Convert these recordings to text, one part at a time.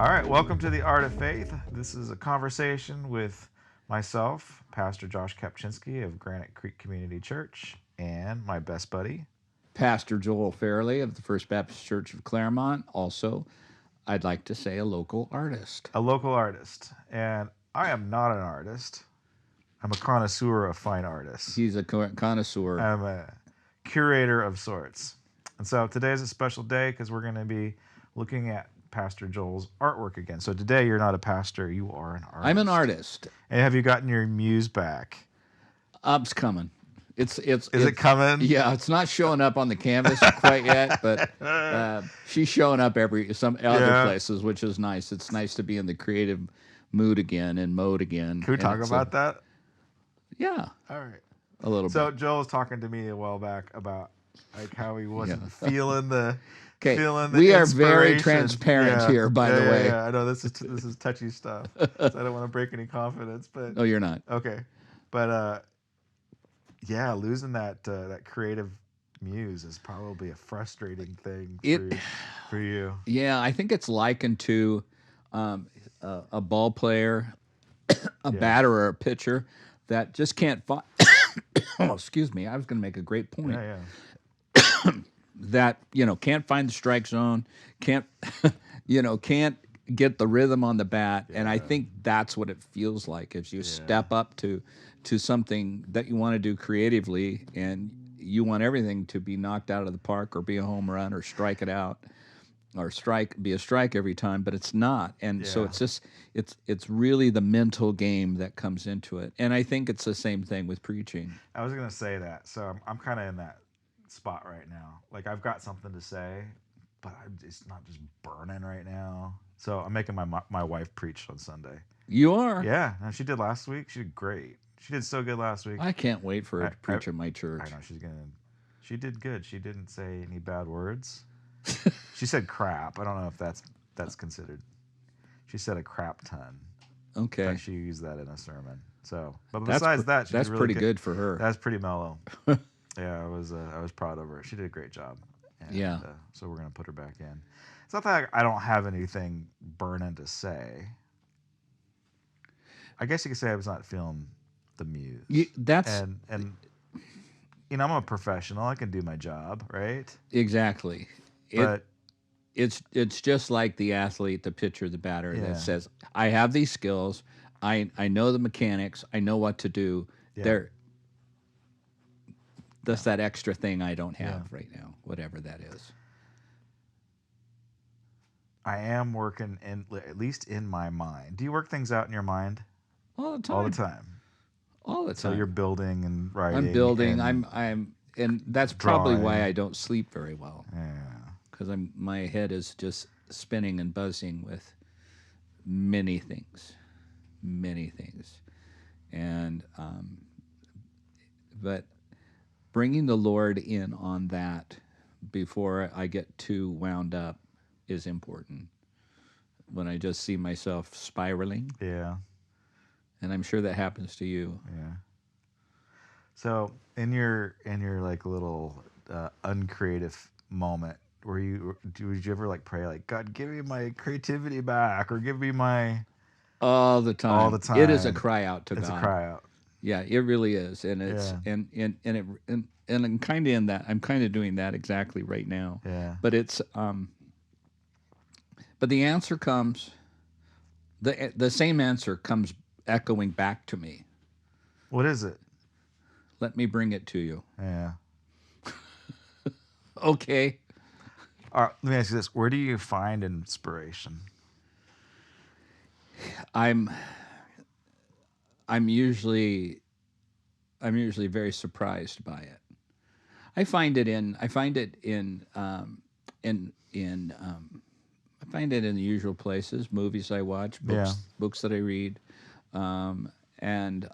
All right, welcome to the Art of Faith. This is a conversation with myself, Pastor Josh Kapczynski of Granite Creek Community Church, and my best buddy. Pastor Joel Fairley of the First Baptist Church of Claremont. Also, I'd like to say a local artist. A local artist. And I am not an artist. I'm a connoisseur of fine artists. He's a connoisseur. I'm a curator of sorts. And so today is a special day because we're going to be looking at Pastor Joel's artwork again. So today you're not a pastor, you are an artist. I'm an artist. And have you gotten your muse back? It's coming. Is it coming? Yeah, it's not showing up on the canvas quite yet, but she's showing up some other places, which is nice. It's nice to be in the creative mood again and mode again. Can we talk about that? Yeah. All right. A little bit. So Joel was talking to me a while back about like how he wasn't feeling the we are very transparent here, by the way. Yeah, I know this is touchy stuff. So I don't want to break any confidence, but no, you're not. Okay, but losing that creative muse is probably a frustrating thing for you. Yeah, I think it's likened to a ball player, a batter, or a pitcher that just can't find. Oh, excuse me. I was going to make a great point. Yeah. That can't find the strike zone, can't get the rhythm on the bat, and I think that's what it feels like as you step up to something that you want to do creatively, and you want everything to be knocked out of the park or be a home run or strike it out or be a strike every time, but it's not. And so it's just it's really the mental game that comes into it, and I think it's the same thing with preaching. I was gonna say that, so I'm kind of in that spot right now. Like I've got something to say, but it's not just burning right now. So I'm making my wife preach on Sunday. You are? Yeah, and she did last week. She did great. She did so good last week. I can't wait for her to preach in my church. I know she did good. She didn't say any bad words. She said crap. I don't know if that's considered. She said a crap ton. Okay. Like she used that in a sermon. So, but besides that, that's really pretty good for her. That's pretty mellow. Yeah, I was proud of her. She did a great job. And, so we're gonna put her back in. It's not that I don't have anything burning to say. I guess you could say I was not feeling the muse. And I'm a professional. I can do my job, right? Exactly. But it's just like the athlete, the pitcher, the batter that says, "I have these skills. I know the mechanics. I know what to do." Yeah. That's that extra thing I don't have right now, whatever that is. I am working at least in my mind. Do you work things out in your mind? All the time. All the time. All the time. So you're building and writing. I'm building. And that's probably why I don't sleep very well. Yeah. Because my head is just spinning and buzzing with many things, and but bringing the Lord in on that before I get too wound up is important. When I just see myself spiraling. Yeah. And I'm sure that happens to you. Yeah. So in your like little uncreative moment, would you ever like pray like, God, give me my creativity back, or give me my all the time? All the time. It is a cry out to God. It's a cry out. Yeah, it really is, and it's and I'm kind of in that. I'm kind of doing that exactly right now. Yeah. But it's but the answer comes. The same answer comes echoing back to me. What is it? Let me bring it to you. Yeah. Okay. All right, let me ask you this: where do you find inspiration? I'm usually very surprised by it. I find it in the usual places, movies I watch, books that I read, and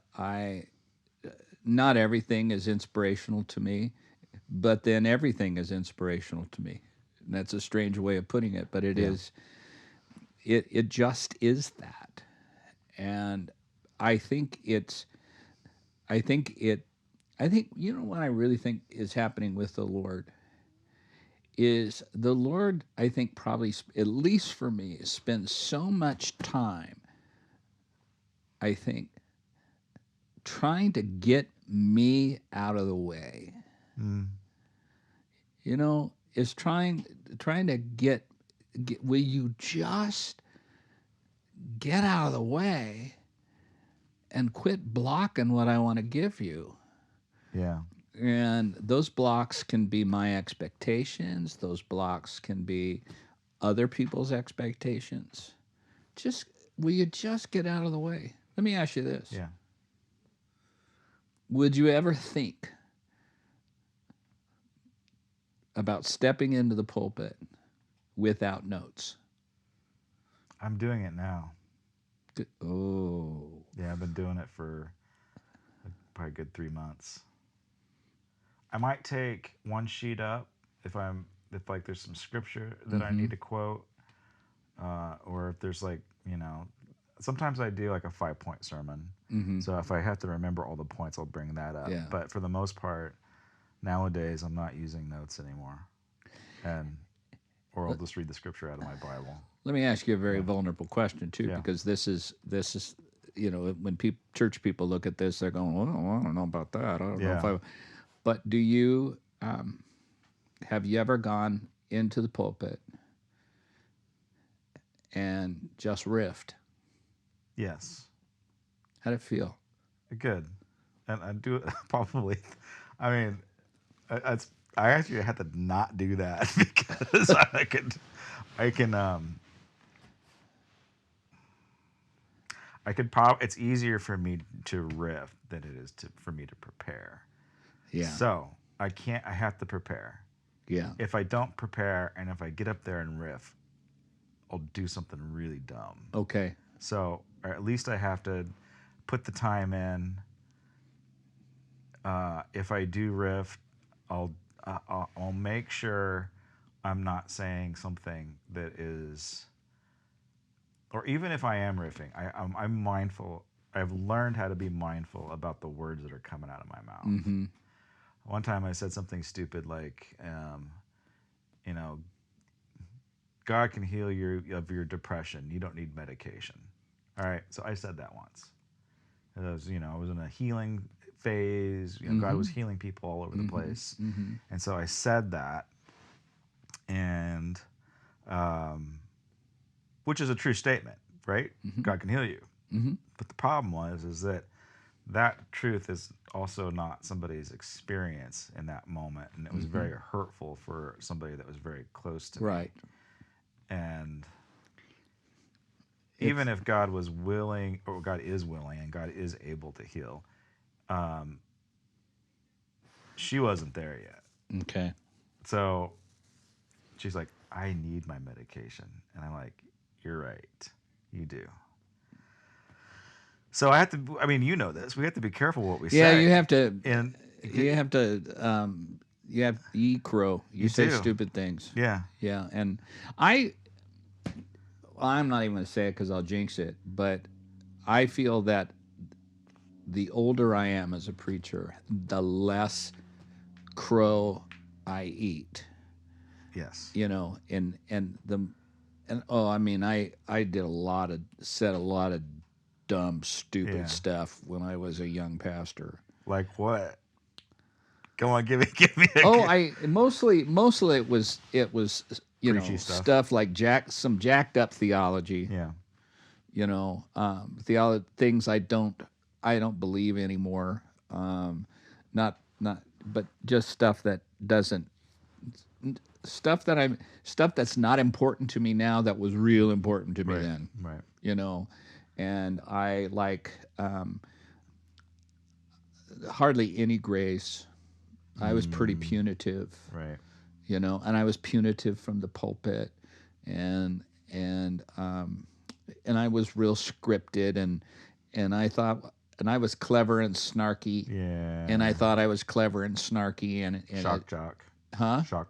not everything is inspirational to me, but then everything is inspirational to me. And that's a strange way of putting it, but it is. It just is that, and I think what I really think is happening with the Lord is the Lord, I think, probably, at least for me, spends so much time, I think, trying to get me out of the way. Mm. You know, is trying to get, will you just get out of the way and quit blocking what I want to give you? Yeah. And those blocks can be my expectations. Those blocks can be other people's expectations. Just, will you just get out of the way? Let me ask you this. Yeah. Would you ever think about stepping into the pulpit without notes? I'm doing it now. Oh. Yeah, I've been doing it for probably a good 3 months. I might take one sheet up if like there's some scripture that I need to quote, or if there's like, sometimes I do like a 5-point sermon. So if I have to remember all the points, I'll bring that up. Yeah. But for the most part, nowadays I'm not using notes anymore, or I'll just read the scripture out of my Bible. Let me ask you a very vulnerable question too, because this is when church people look at this, they're going, "Oh, I don't know about that. I don't know if I." But do you have you ever gone into the pulpit and just riffed? Yes. How'd it feel? Good. And I do it probably. I mean, I actually had to not do that because I can probably, it's easier for me to riff than it is for me to prepare. Yeah. So I have to prepare. Yeah. If I don't prepare and if I get up there and riff, I'll do something really dumb. Okay. So, or at least I have to put the time in. If I do riff, I'll make sure I'm not saying something that is, or even if I am riffing, I'm mindful. I've learned how to be mindful about the words that are coming out of my mouth. One time I said something stupid like, God can heal you of your depression. You don't need medication. All right, so I said that once. I was in a healing phase. God was healing people all over the place, and so I said that, and which is a true statement, right? God can heal you, but the problem is that truth is also not somebody's experience in that moment, and it was very hurtful for somebody that was very close to me. Right. And even if God was willing, or God is willing, and God is able to heal, she wasn't there yet. Okay. So she's like, I need my medication. And I'm like, you're right. You do. So I have to, you know this. We have to be careful what we say. Yeah, you have to. And you have to. You have crow. You say do. stupid things. Yeah. Yeah, and I'm not even going to say it because I'll jinx it, but I feel that the older I am as a preacher, the less crow I eat. Yes. I said a lot of dumb, stupid stuff when I was a young pastor. Like what? Come on, give me. Mostly it was Preachy stuff like some jacked up theology. Yeah. Things I don't believe anymore. But just stuff that doesn't, stuff that's not important to me now that was real important to me then. Right. And I like hardly any grace. I was pretty punitive. Right. And I was punitive from the pulpit, and I was real scripted, and I thought, and I was clever and snarky. Yeah. And I thought I was clever and snarky, and shock jock. Huh? Shock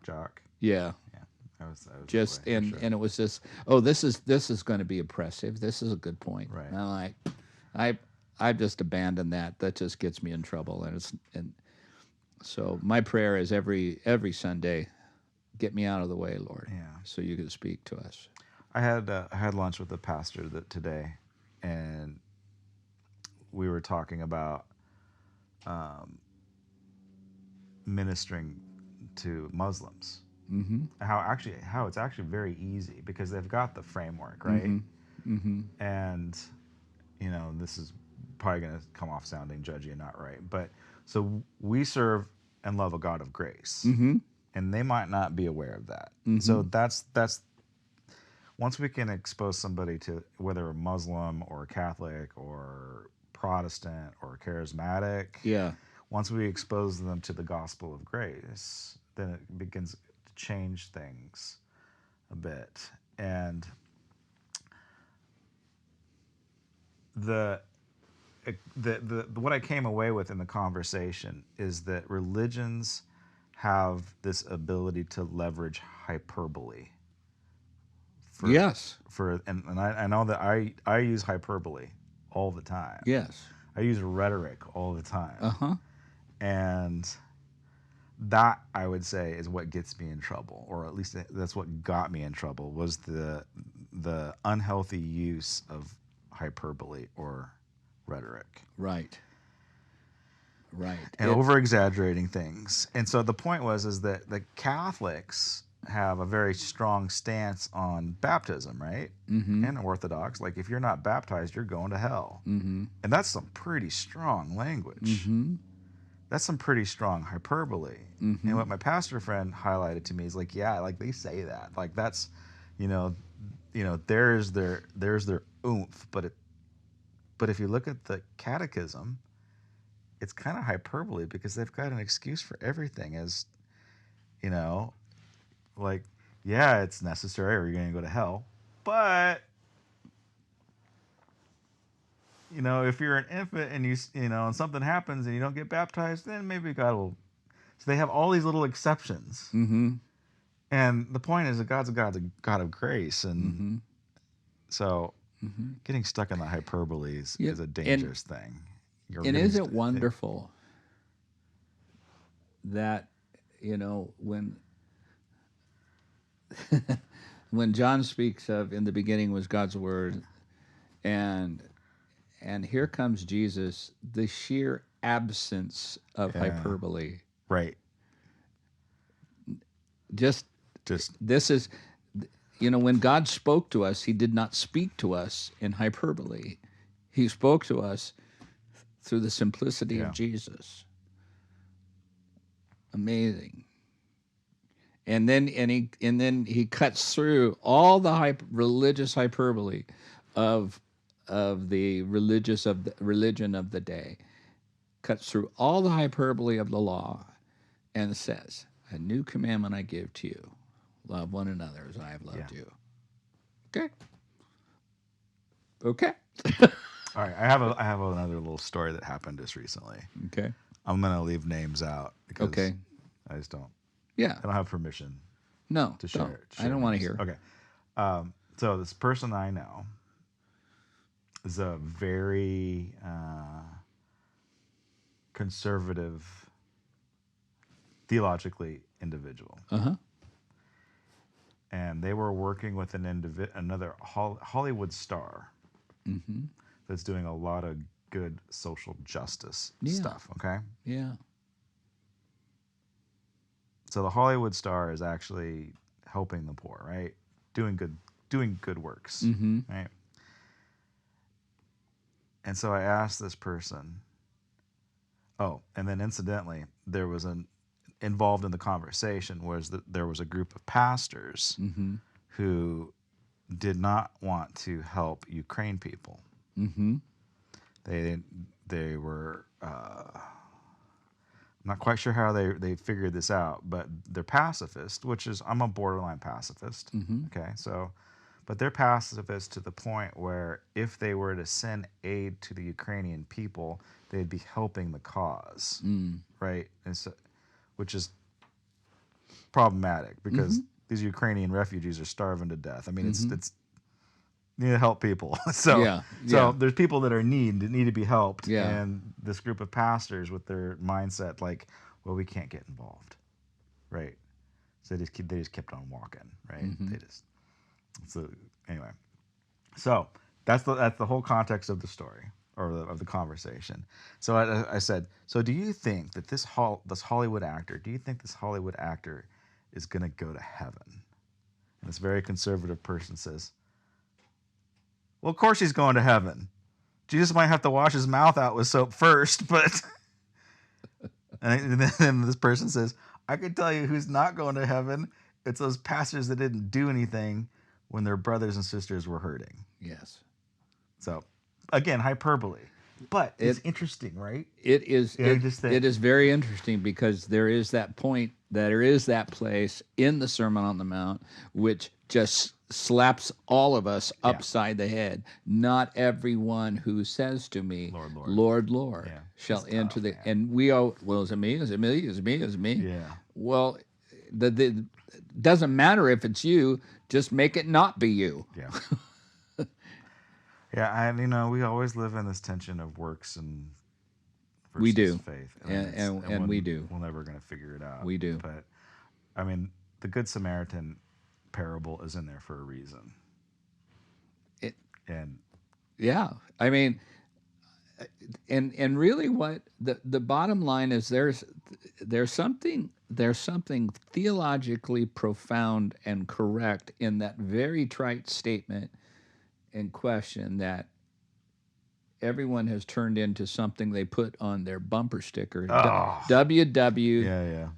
jock. Yeah. Yeah. I was just way, and sure. and it was just, this is going to be oppressive. This is a good point. Right. And I'm like, I've just abandoned that. That just gets me in trouble, and so my prayer is every Sunday, get me out of the way, Lord, Yeah. so you can speak to us. I had lunch with a pastor today, and we were talking about um, ministering to Muslims. Mm-hmm. How it's actually very easy because they've got the framework, right? Mm-hmm. Mm-hmm. And this is probably going to come off sounding judgy and not right, but so we serve and love a God of grace, Mm-hmm. and they might not be aware of that. Mm-hmm. So that's once we can expose somebody to whether a Muslim or a Catholic or Protestant or charismatic, Yeah. once we expose them to the gospel of grace, then it begins to change things a bit. And the what I came away with in the conversation is that religions have this ability to leverage hyperbole for Yes. and I know that I use hyperbole all the time. Yes. I use rhetoric all the time. Uh-huh. And that, I would say, is what gets me in trouble, or at least that's what got me in trouble, was the unhealthy use of hyperbole or rhetoric. Right. Right. And over exaggerating things. And so the point is that the Catholics have a very strong stance on baptism, right? Mm-hmm. And Orthodox, like if you're not baptized, you're going to hell. Mm-hmm. And that's some pretty strong language. Mm-hmm. That's some pretty strong hyperbole. Mm-hmm. And what my pastor friend highlighted to me is like, yeah, like they say that. Like that's, there's their oomph, but if you look at the catechism, it's kind of hyperbole because they've got an excuse for everything as, like, yeah, it's necessary or you're going to go to hell. But, if you're an infant and and something happens and you don't get baptized, then maybe God will. So they have all these little exceptions. Mm-hmm. And the point is that God's a God of grace. And Mm-hmm. so Mm-hmm. getting stuck in the hyperbole is a dangerous thing. And is it wonderful that, when when John speaks of in the beginning was God's word, and here comes Jesus, the sheer absence of hyperbole. Right. Just this is, when God spoke to us, he did not speak to us in hyperbole. He spoke to us through the simplicity of Jesus. Amazing. And then he cuts through all the religious hyperbole of the religion of the day. Cuts through all the hyperbole of the law and says, "A new commandment I give to you: love one another as I have loved you." Okay. All right, I have another little story that happened just recently. Okay. I'm gonna leave names out because I just don't. Yeah. I don't have permission. No. To share. I don't want to hear. Okay. So this person I know is a very conservative, theologically individual. Uh-huh. And they were working with another Hollywood star. Mm-hmm. That's doing a lot of good social justice stuff. Okay. Yeah. So the Hollywood star is actually helping the poor, right? Doing good works, Mm-hmm. right? And so I asked this person. Oh, and then incidentally, there was involved in the conversation was that there was a group of pastors Mm-hmm. who did not want to help Ukraine people. Mm-hmm. They were I'm not quite sure how they figured this out, but they're pacifist, which is I'm a borderline pacifist. Mm-hmm. Okay, so but they're pacifist to the point where if they were to send aid to the Ukrainian people, they'd be helping the cause, right? And so, which is problematic because these Ukrainian refugees are starving to death. I mean, it's you need to help people. So there's people that need to be helped, and this group of pastors with their mindset like, well, we can't get involved, right? So they just kept on walking, right? They just so anyway. So that's the whole context of the story or of the conversation. So I said, so do you think that this Hollywood actor? Do you think this Hollywood actor is going to go to heaven? And this very conservative person says, well, of course he's going to heaven. Jesus might have to wash his mouth out with soap first, but and then this person says, I can tell you who's not going to heaven. It's those pastors that didn't do anything when their brothers and sisters were hurting. Yes. So, again, hyperbole. But it's interesting, right? It is. It is very interesting because there is that point, there is that place in the Sermon on the Mount which just slaps all of us upside the head. Not everyone who says to me, Lord, Lord, Lord, Lord, shall enter the. Man. And we all, well, is it me? Is it me? Is it me? Is it me? Yeah. Well, the doesn't matter if it's you. Just make it not be you. Yeah. Yeah, and we always live in this tension of works and versus we do. Faith, and we do. We're never going to figure it out. We do. But I mean, the Good Samaritan parable is in there for a reason. Yeah, I mean, and really, what the bottom line is, there's something theologically profound and correct in that very trite statement in question that everyone has turned into something they put on their bumper sticker. WW. Yeah.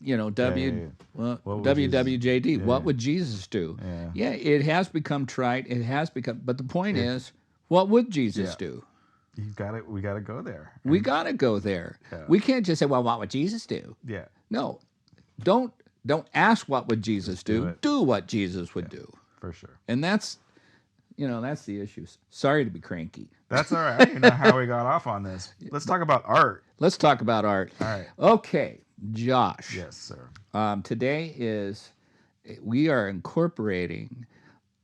WWJD. What would Jesus do? Yeah, it has become trite. It has become. But the point is, what would Jesus do? We got to go there. We got to go there. Yeah. We can't just say, "Well, what would Jesus do?" Yeah. No, don't ask what would Jesus do. Do what Jesus would do. For sure. And that's the issue. Sorry to be cranky. That's all right. You know how we got off on this. Let's talk about art. Let's talk about art. All right. Okay, Josh. Yes, sir. Today we are incorporating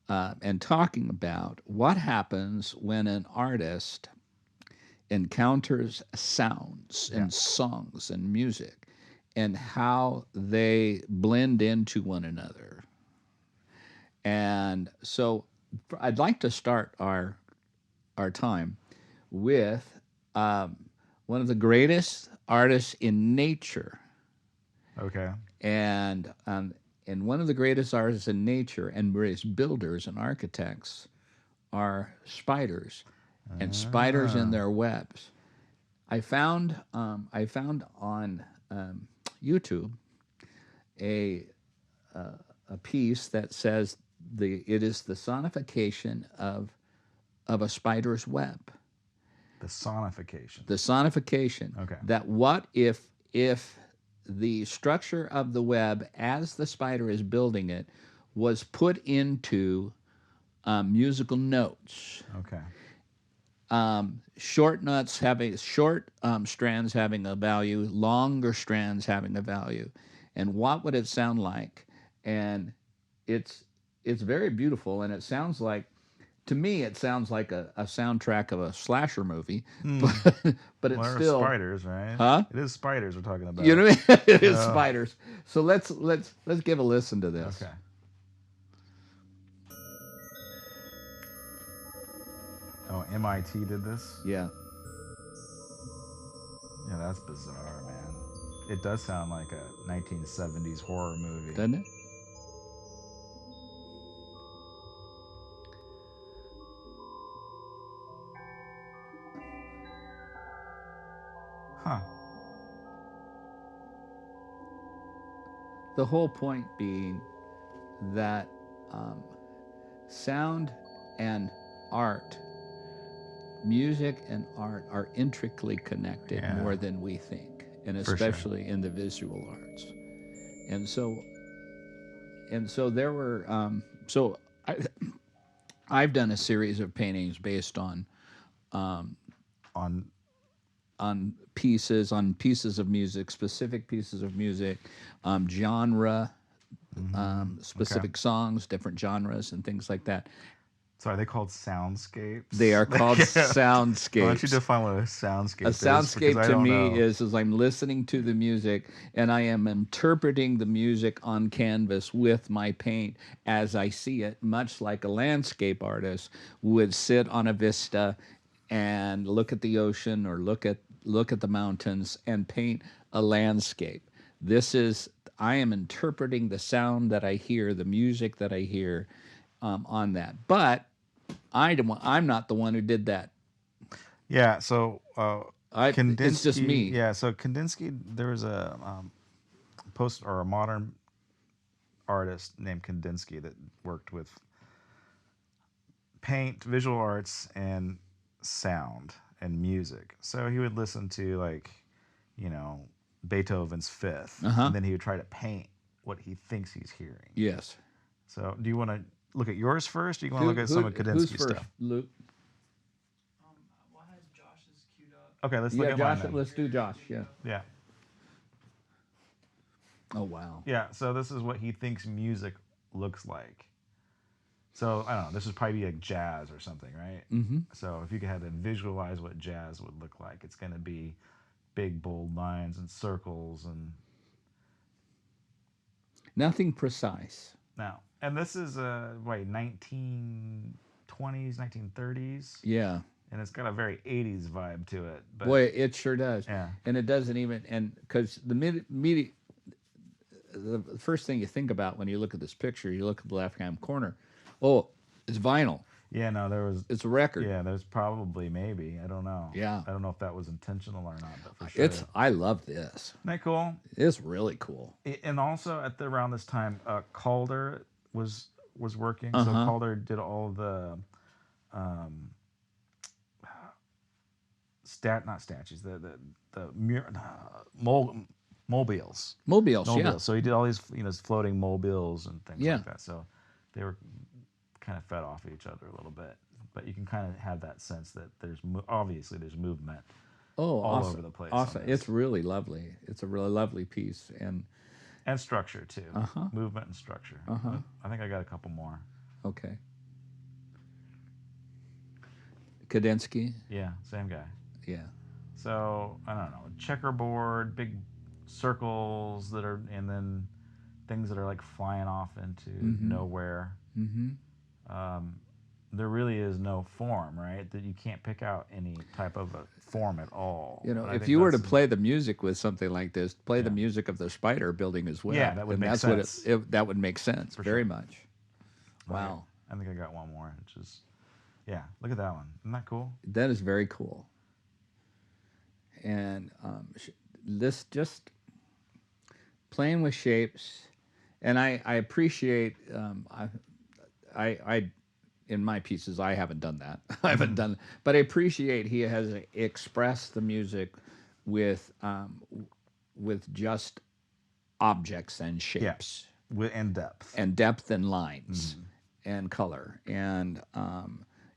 and talking about what happens when an artist encounters sounds and songs and music and how they blend into one another. And so I'd like to start our time with one of the greatest artists in nature. Okay. And one of the greatest artists in nature and greatest builders and architects are spiders and spiders in their webs. I found on YouTube a piece that says it is the sonification of a spider's web. The sonification. The sonification. Okay. That what if the structure of the web as the spider is building it was put into musical notes. Okay. Short strands having a value, longer strands having a value, and what would it sound like? And it's very beautiful, and it sounds like, to me, it sounds like a soundtrack of a slasher movie, but it's still spiders, right? Huh? It is spiders we're talking about. You know what I mean? It is spiders. So let's give a listen to this. Okay. Oh, MIT did this? Yeah. Yeah, that's bizarre, man. It does sound like a 1970s horror movie. Doesn't it? Huh. The whole point being that sound and art, music and art, are intricately connected more than we think, and especially in the visual arts. And so there were I've done a series of paintings based on pieces of music, specific pieces of music, genre, specific songs, different genres, and things like that. So are they called soundscapes? They are called Why don't you soundscapes. define what a soundscape A is? Because soundscape I to don't me know. is I'm listening to the music and I am interpreting the music on canvas with my paint as I see it, much like a landscape artist would sit on a vista and look at the ocean or look at the mountains and paint a landscape. This is I am interpreting the sound that I hear, the music that I hear on that. But I'm not the one who did that. Yeah. So It's just Kandinsky. me. Yeah. So Kandinsky. There was a post or a modern artist named Kandinsky that worked with paint, visual arts, and sound and music. So he would listen to like, you know, Beethoven's Fifth, Uh huh. and then he would try to paint what he thinks he's hearing. Yes. So, do you want to look at yours first, or you want to look at some of Who's Kandinsky's first, stuff? Luke? Well, I have Josh's queued up. Okay, let's look Yeah, at mine Josh. then. Let's do Josh. Yeah. Yeah, Oh wow. yeah. So this is what he thinks music looks like. So I don't know. This would probably be like jazz or something, right? Mm-hmm. So if you could have to visualize what jazz would look like, it's going to be big bold lines and circles and Nothing precise. now. And this is 1920s, 1930s, Yeah. and it's got a very 80s vibe to it. But Boy, it sure does. yeah, And it doesn't even because the first thing you think about when you look at this picture, you look at the left hand corner. Oh, it's vinyl. yeah. No, there was. It's a record. Yeah, there's probably maybe. I don't know. Yeah. I don't know if that was intentional or not, but for sure. I love this. Isn't that cool? It's really cool. And also at around this time, Calder was working. So Uh-huh. Calder did all the not statues, mobiles. Mobiles, yeah. So he did all these floating mobiles and things Yeah. like that. So they were kind of fed off each other a little bit, but you can kind of have that sense that obviously there's movement Oh, all awesome. over the place. on Awesome. this. It's really lovely. It's a really lovely piece. And structure too. Uh-huh. Movement and structure. Uh-huh. I think I got a couple more. okay. Kandinsky. Yeah, same guy. Yeah. So I don't know, checkerboard, big circles that are, and then things that are like flying off into nowhere. Mm-hmm. There really is no form, right? That you can't pick out any type of a form at all. You know, But I if think you were to that's- play the music with something like this, play the music of the spider building his web. Yeah, that would and make that's sense. that would make sense For very sure. much. Wow. I think I got one more, which is, yeah, look at that one. Isn't that cool? That is very cool. And this just playing with shapes, and I appreciate I in my pieces I haven't done that. I haven't done, but I appreciate he has expressed the music with just objects and shapes And depth. and depth and lines and color and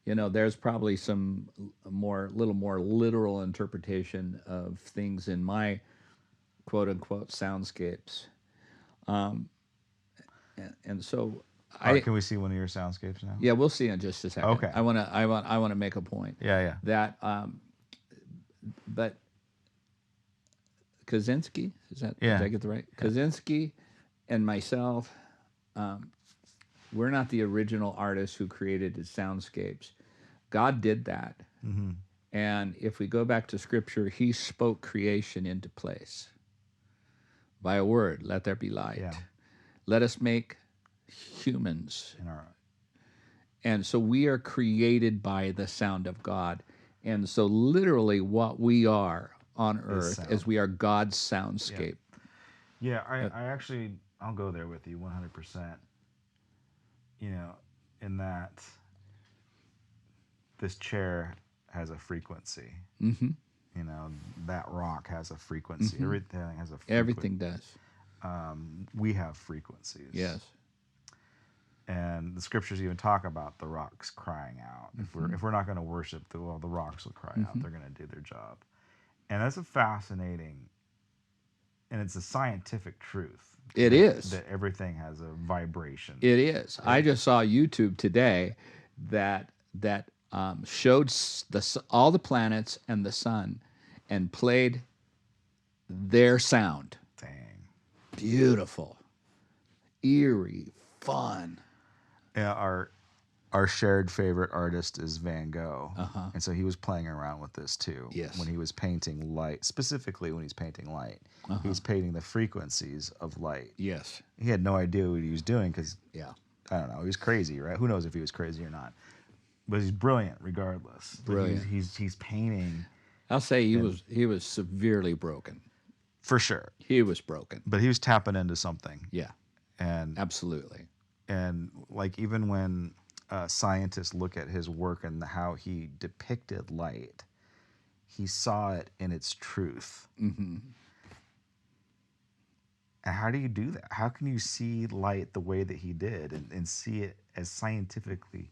there's probably some little more literal interpretation of things in my quote unquote soundscapes and so Can we see one of your soundscapes now? yeah, we'll see in just a second. Okay. I want to make a point Yeah. that but Kaczynski, did I get the right? Kaczynski and myself, we're not the original artists who created the soundscapes. God did that. Mm-hmm. And if we go back to Scripture, He spoke creation into place by a word. Let there be light. Yeah. Let us make humans. In our And so we are created by the sound of God. And so literally what we are on earth sound. is we are God's soundscape. Yeah, I actually, I'll go there with you 100%. In that this chair has a frequency. Mm-hmm. That rock has a frequency. Mhm. Everything has a frequency. Everything does. We have frequencies. Yes. And the scriptures even talk about the rocks crying out. If we're not going to worship, the rocks will cry out. They're going to do their job. And that's a fascinating, and it's a scientific truth. It is. That everything has a vibration. It is. I just saw YouTube today, that showed all the planets and the sun, and played their sound. Dang. Beautiful, eerie, fun. Yeah, our shared favorite artist is Van Gogh. Uh-huh. And so he was playing around with this too. Yes. When he was painting light, specifically when he's painting light, he's painting the frequencies of light. Yes. He had no idea what he was doing because, Yeah. I don't know, he was crazy, right? Who knows if he was crazy or not? But he's brilliant regardless. But Brilliant. He's painting. I'll say he was severely broken. For sure. He was broken. But he was tapping into something. Yeah. And Absolutely. and like even when scientists look at his work and how he depicted light, he saw it in its truth. Mm-hmm. And how do you do that? How can you see light the way that he did and see it as scientifically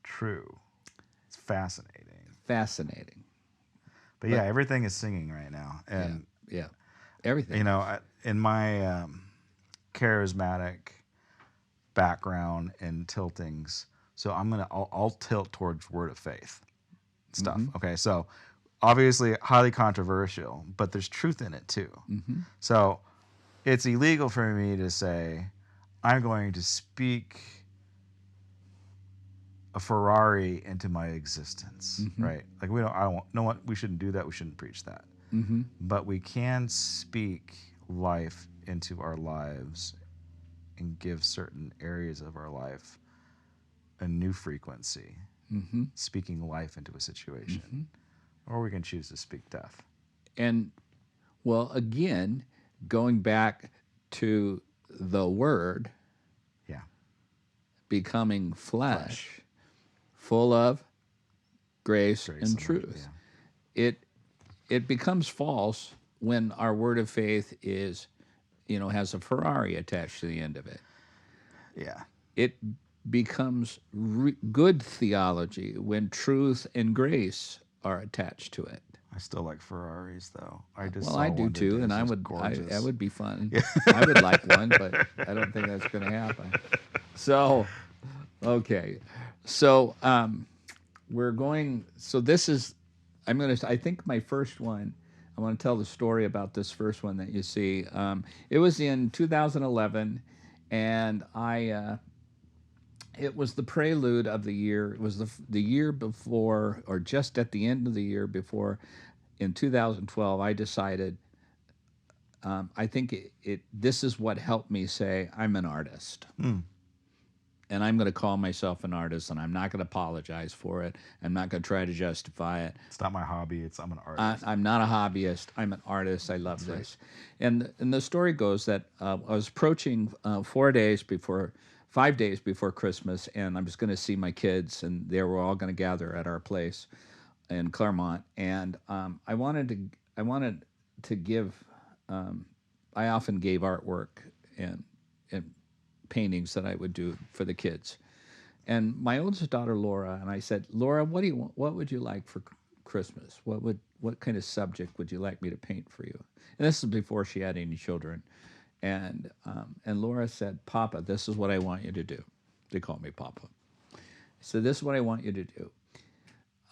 true? It's fascinating. Fascinating. But yeah, everything is singing right now. And yeah. Everything. you know, in my charismatic background and tiltings, so I'll tilt towards word of faith stuff. Okay, so obviously highly controversial, but there's truth in it too. So it's illegal for me to say I'm going to speak a Ferrari into my existence, right? Like we shouldn't do that. We shouldn't preach that. But we can speak life into our lives and give certain areas of our life a new frequency, speaking life into a situation. Or we can choose to speak death. And, well, again, going back to the Word Yeah. becoming flesh, full of grace and and truth. yeah. It becomes false when our word of faith is, has a Ferrari attached to the end of it. Yeah. It becomes good theology when truth and grace are attached to it. I still like Ferraris though. I do one too, today. and It's I just would. gorgeous. That would be fun. I would like one, but I don't think that's going to happen. So, okay, so we're going. So this is. I'm going to. I think my first one. I want to tell the story about this first one that you see. It was in 2011, and it was the prelude of the year. It was the year before, or just at the end of the year before, in 2012. I decided. I think this is what helped me say I'm an artist. And I'm going to call myself an artist, and I'm not going to apologize for it. I'm not going to try to justify it. It's not my hobby. I'm an artist. I'm not a hobbyist. I'm an artist. I love this. Right. And the story goes that I was approaching 5 days before Christmas, and I was going to see my kids, and they were all going to gather at our place in Claremont. And I wanted to give. I often gave artwork and paintings that I would do for the kids. And my oldest daughter, Laura, and I said, Laura, what do you want? What would you like for Christmas? What kind of subject would you like me to paint for you? And this is before she had any children. And Laura said, Papa, this is what I want you to do. They call me Papa. So this is what I want you to do.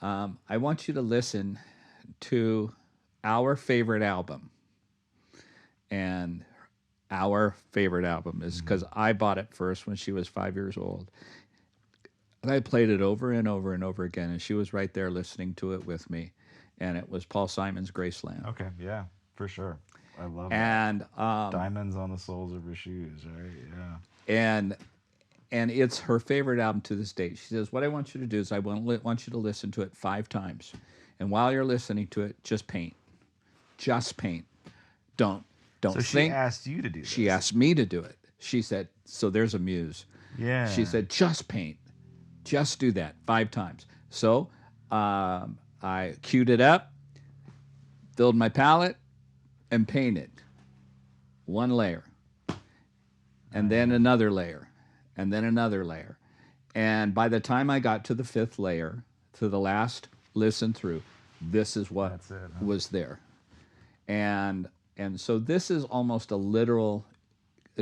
I want you to listen to our favorite album. And our favorite album is because I bought it first when she was 5 years old. And I played it over and over and over again, and she was right there listening to it with me. And it was Paul Simon's Graceland. Okay, yeah, for sure. I love and, that. Diamonds on the soles of her shoes, right? Yeah. And it's her favorite album to this date. She says, what I want you to do is I want you to listen to it 5 times. And while you're listening to it, just paint. Just paint. Don't so think. She asked you to do this. She asked me to do it. She said, so there's a muse. Yeah. She said, just paint. Just do that 5 times. So I queued it up, filled my palette, and painted 1 layer. And then another layer. And then another layer. And by the time I got to the 5th layer, to the last listen through, this is what was there. And so this is almost a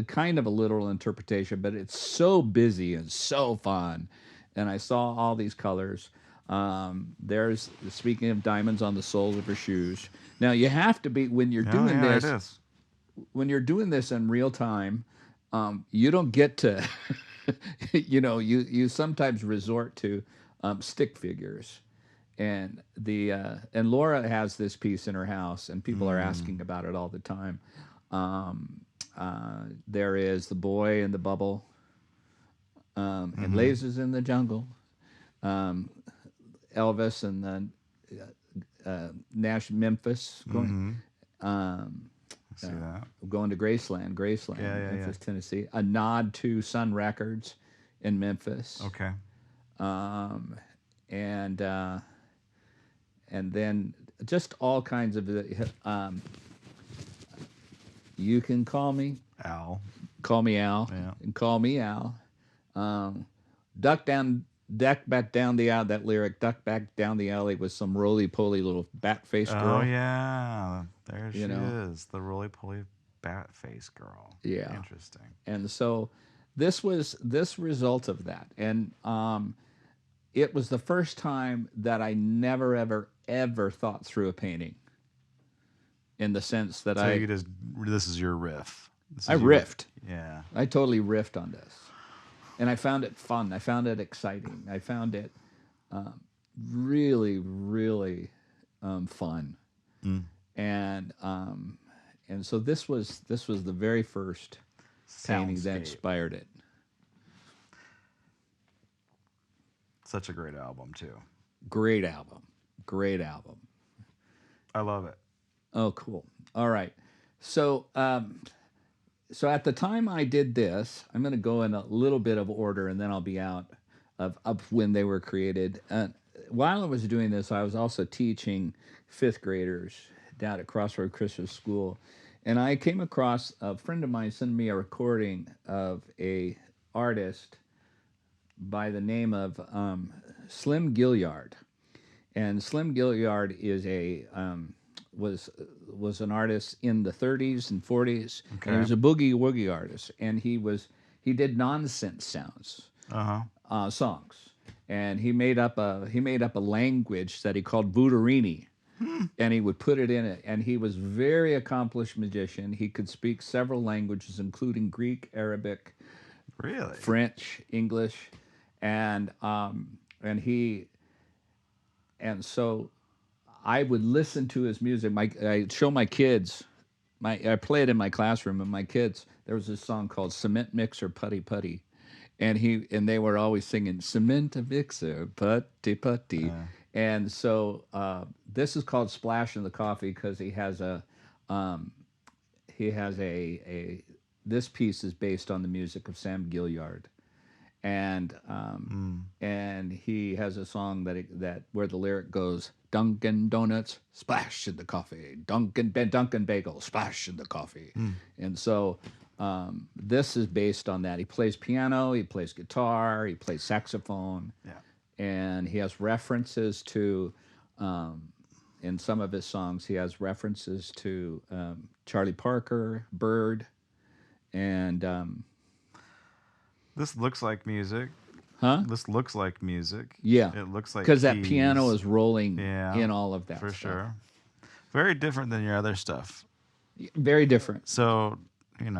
kind of a literal interpretation, but it's so busy and so fun and I saw all these colors. There's speaking of diamonds on the soles of her shoes. Now you have to be when you're Oh, doing yeah, this. it is. When you're doing this in real time, you don't get to, you sometimes resort to stick figures, and and Laura has this piece in her house, and people are asking about it all the time. There is the boy in the bubble, and lasers in the jungle, Elvis and the Nash Memphis going. I see that. Going to Graceland, Yeah. Memphis, Tennessee. A nod to Sun Records in Memphis. Okay. And then just all kinds of you can call me Al. Al, Yeah. and call me Al. Duck back down the alley. That lyric, duck back down the alley with some roly-poly little bat-faced girl. Oh, yeah. There she know. is. The roly-poly bat-face girl. Yeah. Interesting. And so this result of that. And it was the first time that I never, ever thought through a painting. In the sense that So this is your riff. I riffed. Yeah. I totally riffed on this. And I found it fun. I found it exciting. I found it really, really fun. And so this was the very first painting that inspired it. Such a great album too. Great album. I love it. Oh, cool. All right. So at the time I did this, I'm going to go in a little bit of order, and then I'll be out of when they were created. While I was doing this, I was also teaching fifth graders down at Crossroad Christian School, and I came across a friend of mine sent me a recording of a artist by the name of Slim Gilliard, and Slim Gilliard is was an artist in the 30s and 40s, and he was a boogie woogie artist, and he did nonsense sounds, songs, and he made up a language that he called Voodoorini, and he would put it in it, and he was a very accomplished magician. He could speak several languages, including Greek, Arabic, really, French, English, and so I would listen to his music. I'd show my kids. I play it in my classroom, and my kids. There was this song called "Cement Mixer Putty Putty," and they were always singing "Cement Mixer Putty Putty." And so this is called "Splash in the Coffee" because he has a this piece is based on the music of Sam Gilliard. And he has a song that where the lyric goes, Dunkin' Donuts, splash in the coffee. Dunkin' Bagel, splash in the coffee. And so this is based on that. He plays piano, he plays guitar, he plays saxophone. Yeah. And he has references to, in some of his songs, he has references to Charlie Parker, Bird, and... This looks like music. Huh? This looks like music. Yeah. It looks like because that piano is rolling in all of that for stuff. sure. Very different than your other stuff. Very different. So,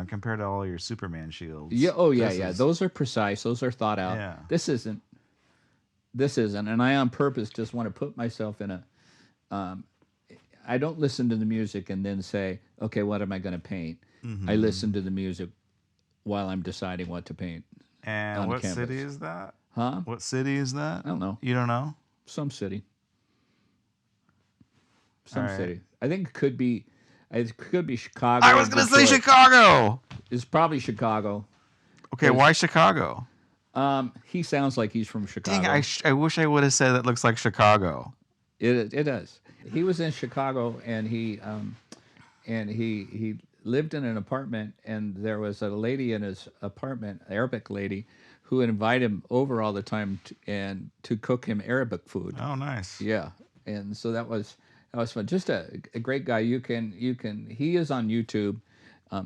compared to all your Superman shields. Yeah. Oh, yeah. Those are precise. Those are thought out. Yeah. This isn't. And I on purpose just want to put myself in a. I don't listen to the music and then say, okay, what am I going to paint? I listen to the music while I'm deciding what to paint. And what city is that? Huh? What city is that? I don't know. You don't know? Some city. City. I think it could be Chicago. I was going to say Chicago. It's probably Chicago. Okay, why Chicago? He sounds like he's from Chicago. Dang, I wish I would have said that looks like Chicago. It does. He was in Chicago, and he lived in an apartment, and there was a lady in his apartment, Arabic lady, who would invite him over all the time to cook him Arabic food. Oh, nice. Yeah, and so that was fun. Just a great guy. He is on YouTube.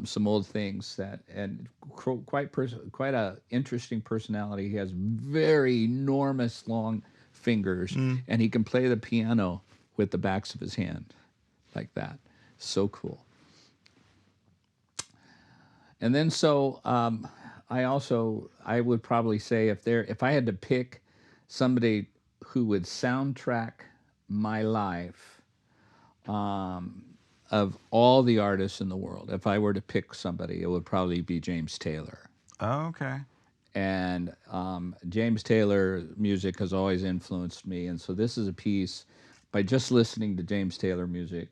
some old things that, and quite a interesting personality. He has very enormous long fingers, and he can play the piano with the backs of his hand like that. So cool. And then I would probably say if I had to pick somebody who would soundtrack my life, of all the artists in the world, if I were to pick somebody, it would probably be James Taylor. Oh, okay. And James Taylor music has always influenced me, and so this is a piece by just listening to James Taylor music.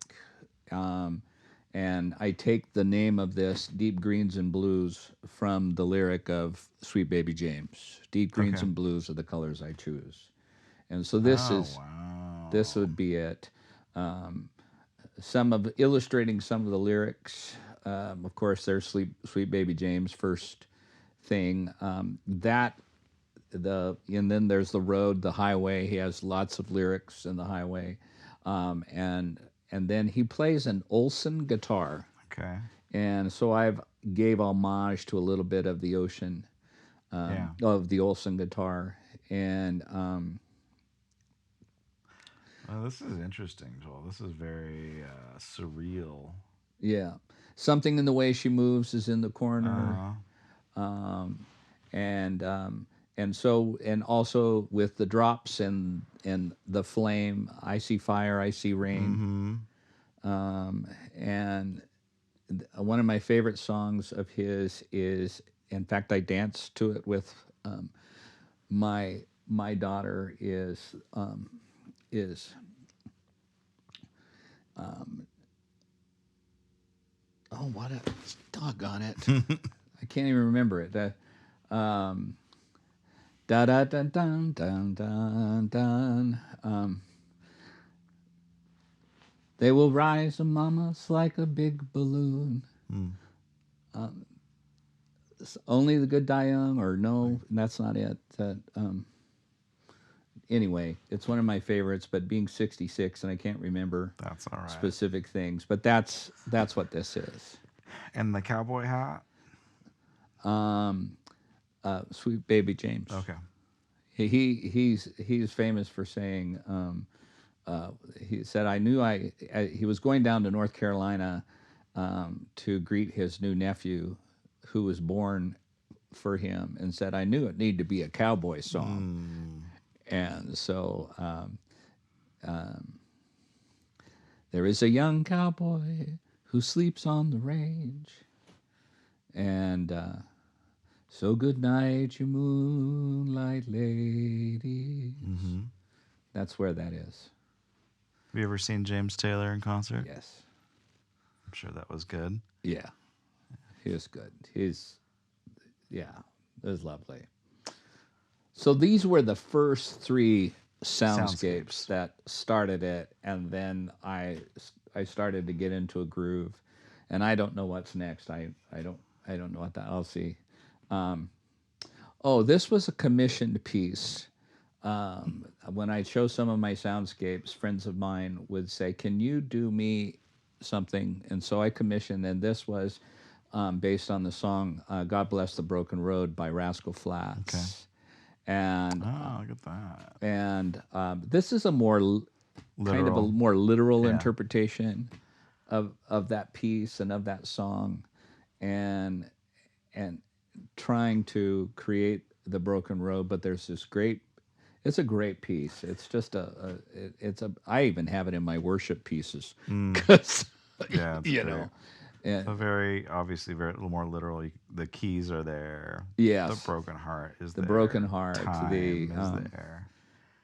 And I take the name of this, Deep Greens and Blues, from the lyric of Sweet Baby James. Deep greens Okay. and blues are the colors I choose. And so Oh, wow. this would be it. Some of illustrating some of the lyrics. Of course, there's Sweet Baby James first thing. And then there's the road, the highway. He has lots of lyrics in the highway, and then he plays an Olson guitar. Okay. And so I've gave homage to a little bit of the ocean, of the Olson guitar, and Oh, this is interesting, Joel. This is very surreal. yeah, something in the way she moves is in the corner, and also with the drops and the flame, I see fire, I see rain, and one of my favorite songs of his is, in fact, I danced to it with my daughter. Is oh, what a doggone it! I can't even remember it. Da da dun dun dun dun dun. They will rise a mamas like a big balloon. Only the good die young, or no, that's not it. Anyway, it's one of my favorites. But being 66 and I can't remember That's all right. specific things, but that's what this is. And the cowboy hat? Sweet Baby James. Okay. He's famous for saying, he said, he was going down to North Carolina to greet his new nephew who was born for him, and said, I knew it needed to be a cowboy song. And so there is a young cowboy who sleeps on the range, and so good night, you moonlight ladies. That's where that is. Have you ever seen James Taylor in concert? Yes. I'm sure that was good. Yeah. He was good. It was lovely. So these were the first three soundscapes that started it, and then I started to get into a groove, and I don't know what's next. I don't know what that. I'll see. This was a commissioned piece. When I show some of my soundscapes, friends of mine would say, "Can you do me something?" And so I commissioned, and this was based on the song "God Bless the Broken Road" by Rascal Flatts. Okay. And look at that. And this is a more kind of a Literal. more literal interpretation of that piece and of that song, and trying to create the broken road. But there's this it's a great piece. It's just I even have it in my worship pieces because Yeah, it's you great. know. And So very obviously, very a little more literal. The keys are there. Yes. The broken heart is The there. broken heart, Time is there.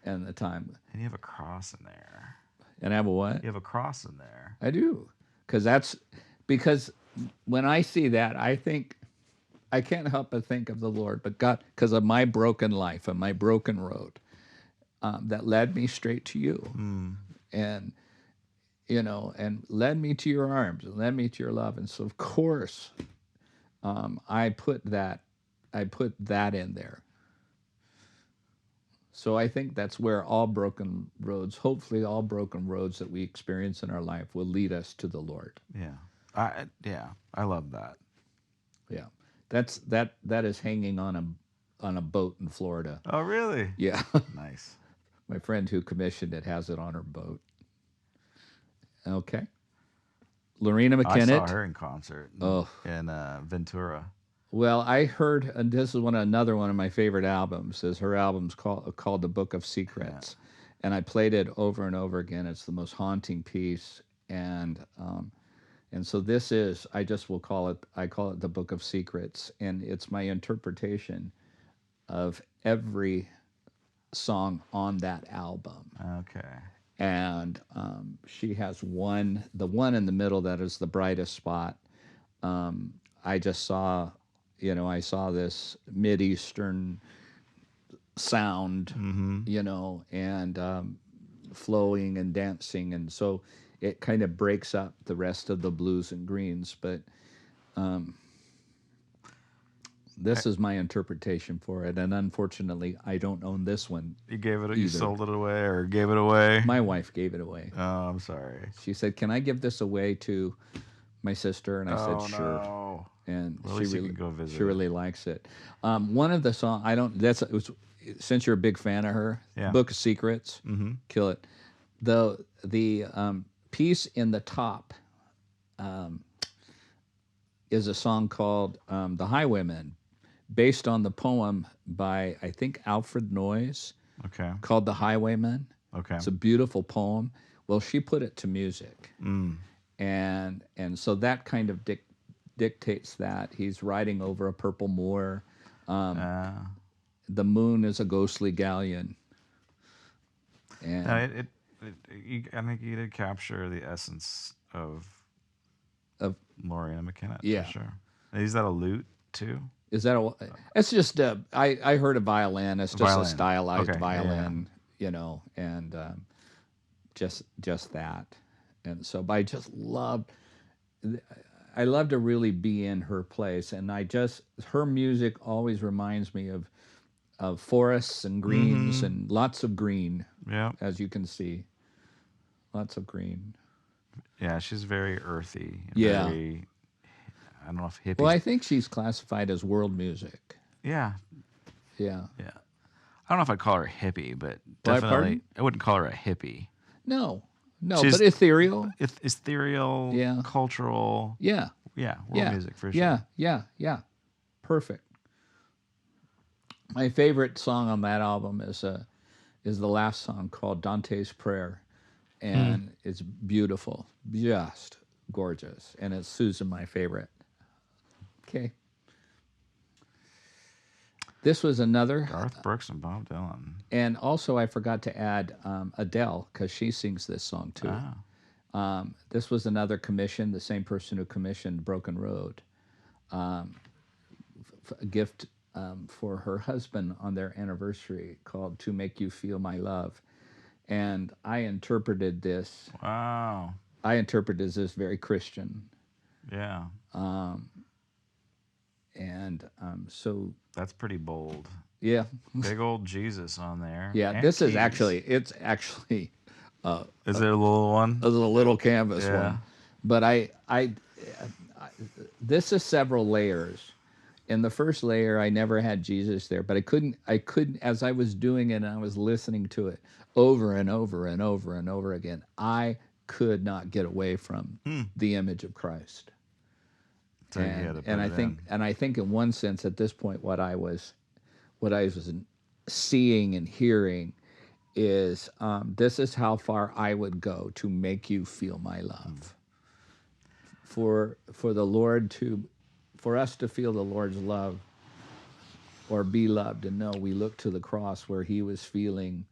and the time. And you have a cross in there. And I have a what? You have a cross in there. I do, because when I see that, I can't help but think of the Lord, but God, because of my broken life and my broken road that led me straight to you, and and led me to your arms and led me to your love, and so of course, I put that in there. So I think that's where hopefully all broken roads that we experience in our life will lead us to the Lord. Yeah. I love that. Yeah, that is hanging on a boat in Florida. Oh, really? Yeah, Nice. my friend who commissioned it has it on her boat. Okay, Lorena I saw McKennett. her in concert Oh, in Ventura. well, I heard, and this is another one of my favorite albums. Is her album's called The Book of Secrets, and I played it over and over again. It's the most haunting piece, and so this is, I just will call it, I call it The Book of Secrets, and it's my interpretation of every song on that album. Okay. And she has the one in the middle that is the brightest spot. I just saw, I saw this Mideastern sound, and flowing and dancing. And so it kind of breaks up the rest of the blues and greens. But this is my interpretation for it. And unfortunately, I don't own this one. You sold it away or gave it away? My wife gave it away. Oh, I'm sorry. She said, "Can I give this away to my sister?" And I said, "Sure." No. And Well, at least you can go visit she really likes it. One of the songs, it was, since you're a big fan of her, Yeah. Book of Secrets, kill it. The piece in the top is a song called "The Highwayman," based on the poem by, I think, Alfred Noyes, Okay. called "The Highwayman." Okay. It's a beautiful poem. Well, she put it to music, and so that kind of dictates that he's riding over a purple moor. The moon is a ghostly galleon, and No, I think you did capture the essence of Lorena McKennett. Yeah. For sure. Is that a lute too? is that a? It's just I heard a violin. It's just Violin. a stylized Okay, violin, and just that, and so but I love to really be in her place, and her music always reminds me of forests and greens and lots of green, Yeah. as you can see, lots of green. Yeah, she's very earthy. Yeah. Very, I don't know if hippies. Well, I think she's classified as world music. Yeah. Yeah. Yeah. I don't know if I'd call her a hippie, but Pardon? definitely I wouldn't call her a hippie. No, She's- but ethereal. Ethereal, Yeah. cultural. Yeah. Yeah, world music for sure. Yeah. Perfect. My favorite song on that album is the last song called Dante's Prayer, and it's beautiful, just gorgeous, and it's Susan, my favorite. Okay. This was another, Garth Brooks and Bob Dylan. and also I forgot to add Adele, because she sings this song too. This was another commission, the same person who commissioned Broken Road, a gift for her husband on their anniversary called To Make You Feel My Love. And I interpreted this Wow. as very Christian. Yeah. And so, That's pretty bold. yeah. Big old Jesus on there. Yeah, And this is keys. actually, Is it a little one? a little canvas Yeah. one. But this is several layers. In the first layer, I never had Jesus there, but I couldn't, as I was doing it and I was listening to it over and over and over and over again, I could not get away from the image of Christ. So you had to put And I it think, in. in one sense, at this point, what I was seeing and hearing is, this is how far I would go to make you feel my love. For the Lord for us to feel the Lord's love or be loved, and know we look to the cross where he was feeling,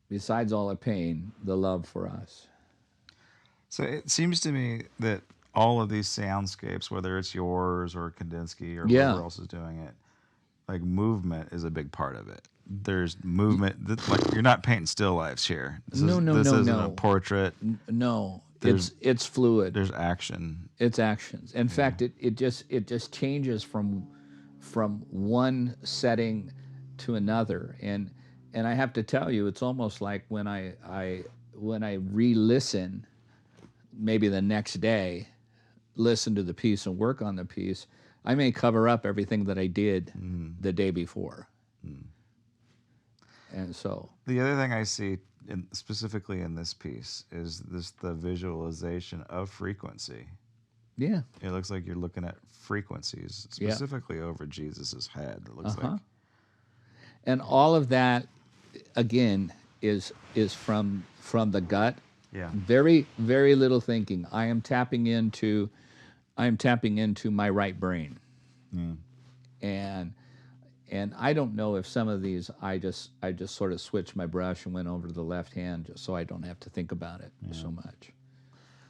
besides all the pain, the love for us. So it seems to me that all of these soundscapes, whether it's yours or Kandinsky or Yeah. whoever else is doing it, like movement is a big part of it. There's movement. Like you're not painting still lifes here. This isn't a portrait. No, There's- it's fluid. There's action. It's actions. In fact, it just changes from one setting to another, and I have to tell you, it's almost like when I re-listen, maybe the next day, listen to the piece and work on the piece, I may cover up everything that I did the day before. And so The other thing I see, specifically in this piece, is the visualization of frequency. yeah. It looks like you're looking at frequencies, Yeah. specifically over Jesus's head. It looks like. And all of that, again, is from the gut. Yeah. Very, very little thinking. I am tapping into my right brain. And I don't know if some of these I just sort of switched my brush and went over to the left hand just so I don't have to think about it so much.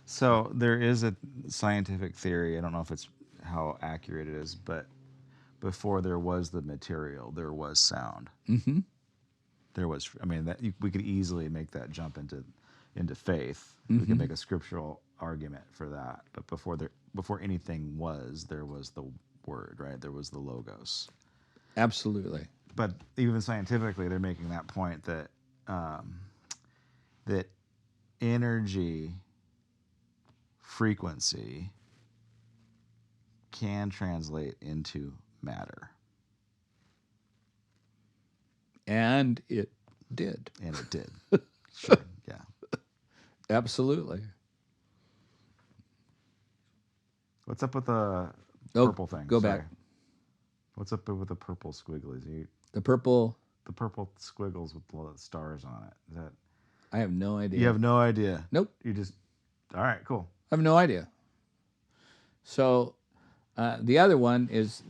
So there is a scientific theory. I don't know if it's how accurate it is, but before there was the material, there was sound. Mm-hmm. There was. I mean, we could easily make that jump into faith. We could make a scriptural argument for that. But before anything was, there was the word, right? There was the logos. Absolutely. But even scientifically, they're making that point that that energy frequency can translate into matter. And it did. And it did. Sure, yeah. Absolutely. What's up with the purple thing? Go back. What's up with the purple squigglies? The purple. The purple squiggles with the stars on it. Is that? I have no idea. You have no idea. Nope. You just. All right. Cool. I have no idea. So, the other one is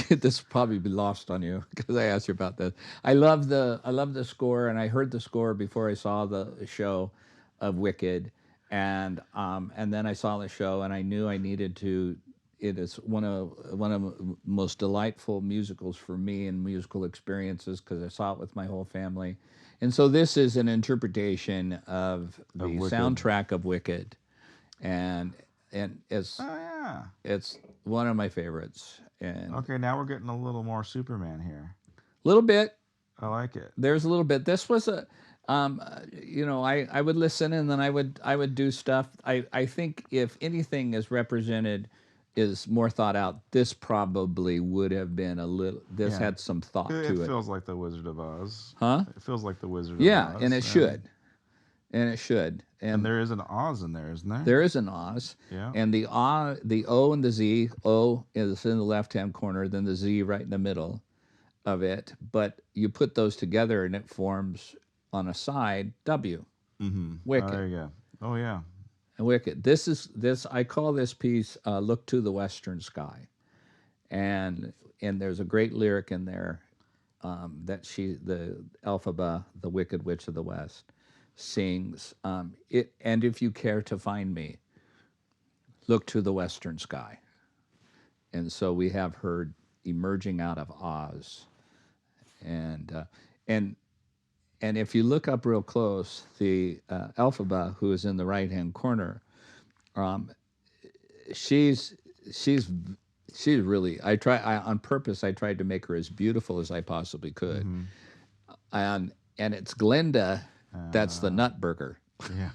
this will probably be lost on you because I asked you about this. I love the score, and I heard the score before I saw the show of Wicked, and then I saw the show, and I knew I needed to. It is one of the most delightful musicals for me and musical experiences because I saw it with my whole family, and so this is an interpretation of the soundtrack of Wicked, and it's it's one of my favorites. And okay, now we're getting a little more Superman here. A little bit. I like it. There's a little bit. This was a, I would listen and then I would do stuff. I think if anything is represented is more thought out, this probably would have been a little. This had some thought to it. It feels like the Wizard of Oz. Huh? It feels like the Wizard of Oz. Yeah, and it should. And it should. And there is an Oz in there, isn't there? There is an Oz. Yeah. And the O and the Z, O is in the left-hand corner, then the Z right in the middle of it. But you put those together and it forms on a side W. Mm-hmm. Wicked. Oh, there you go. Oh, yeah. Wicked. I call this piece "Look to the Western Sky," and there's a great lyric in there that the Elphaba, the Wicked Witch of the West, sings it. And if you care to find me, look to the western sky. And so we have her emerging out of Oz, and if you look up real close, the Elphaba, who is in the right hand corner, she's really. On purpose. I tried to make her as beautiful as I possibly could, and it's Glinda. That's the Nutburger. Yeah.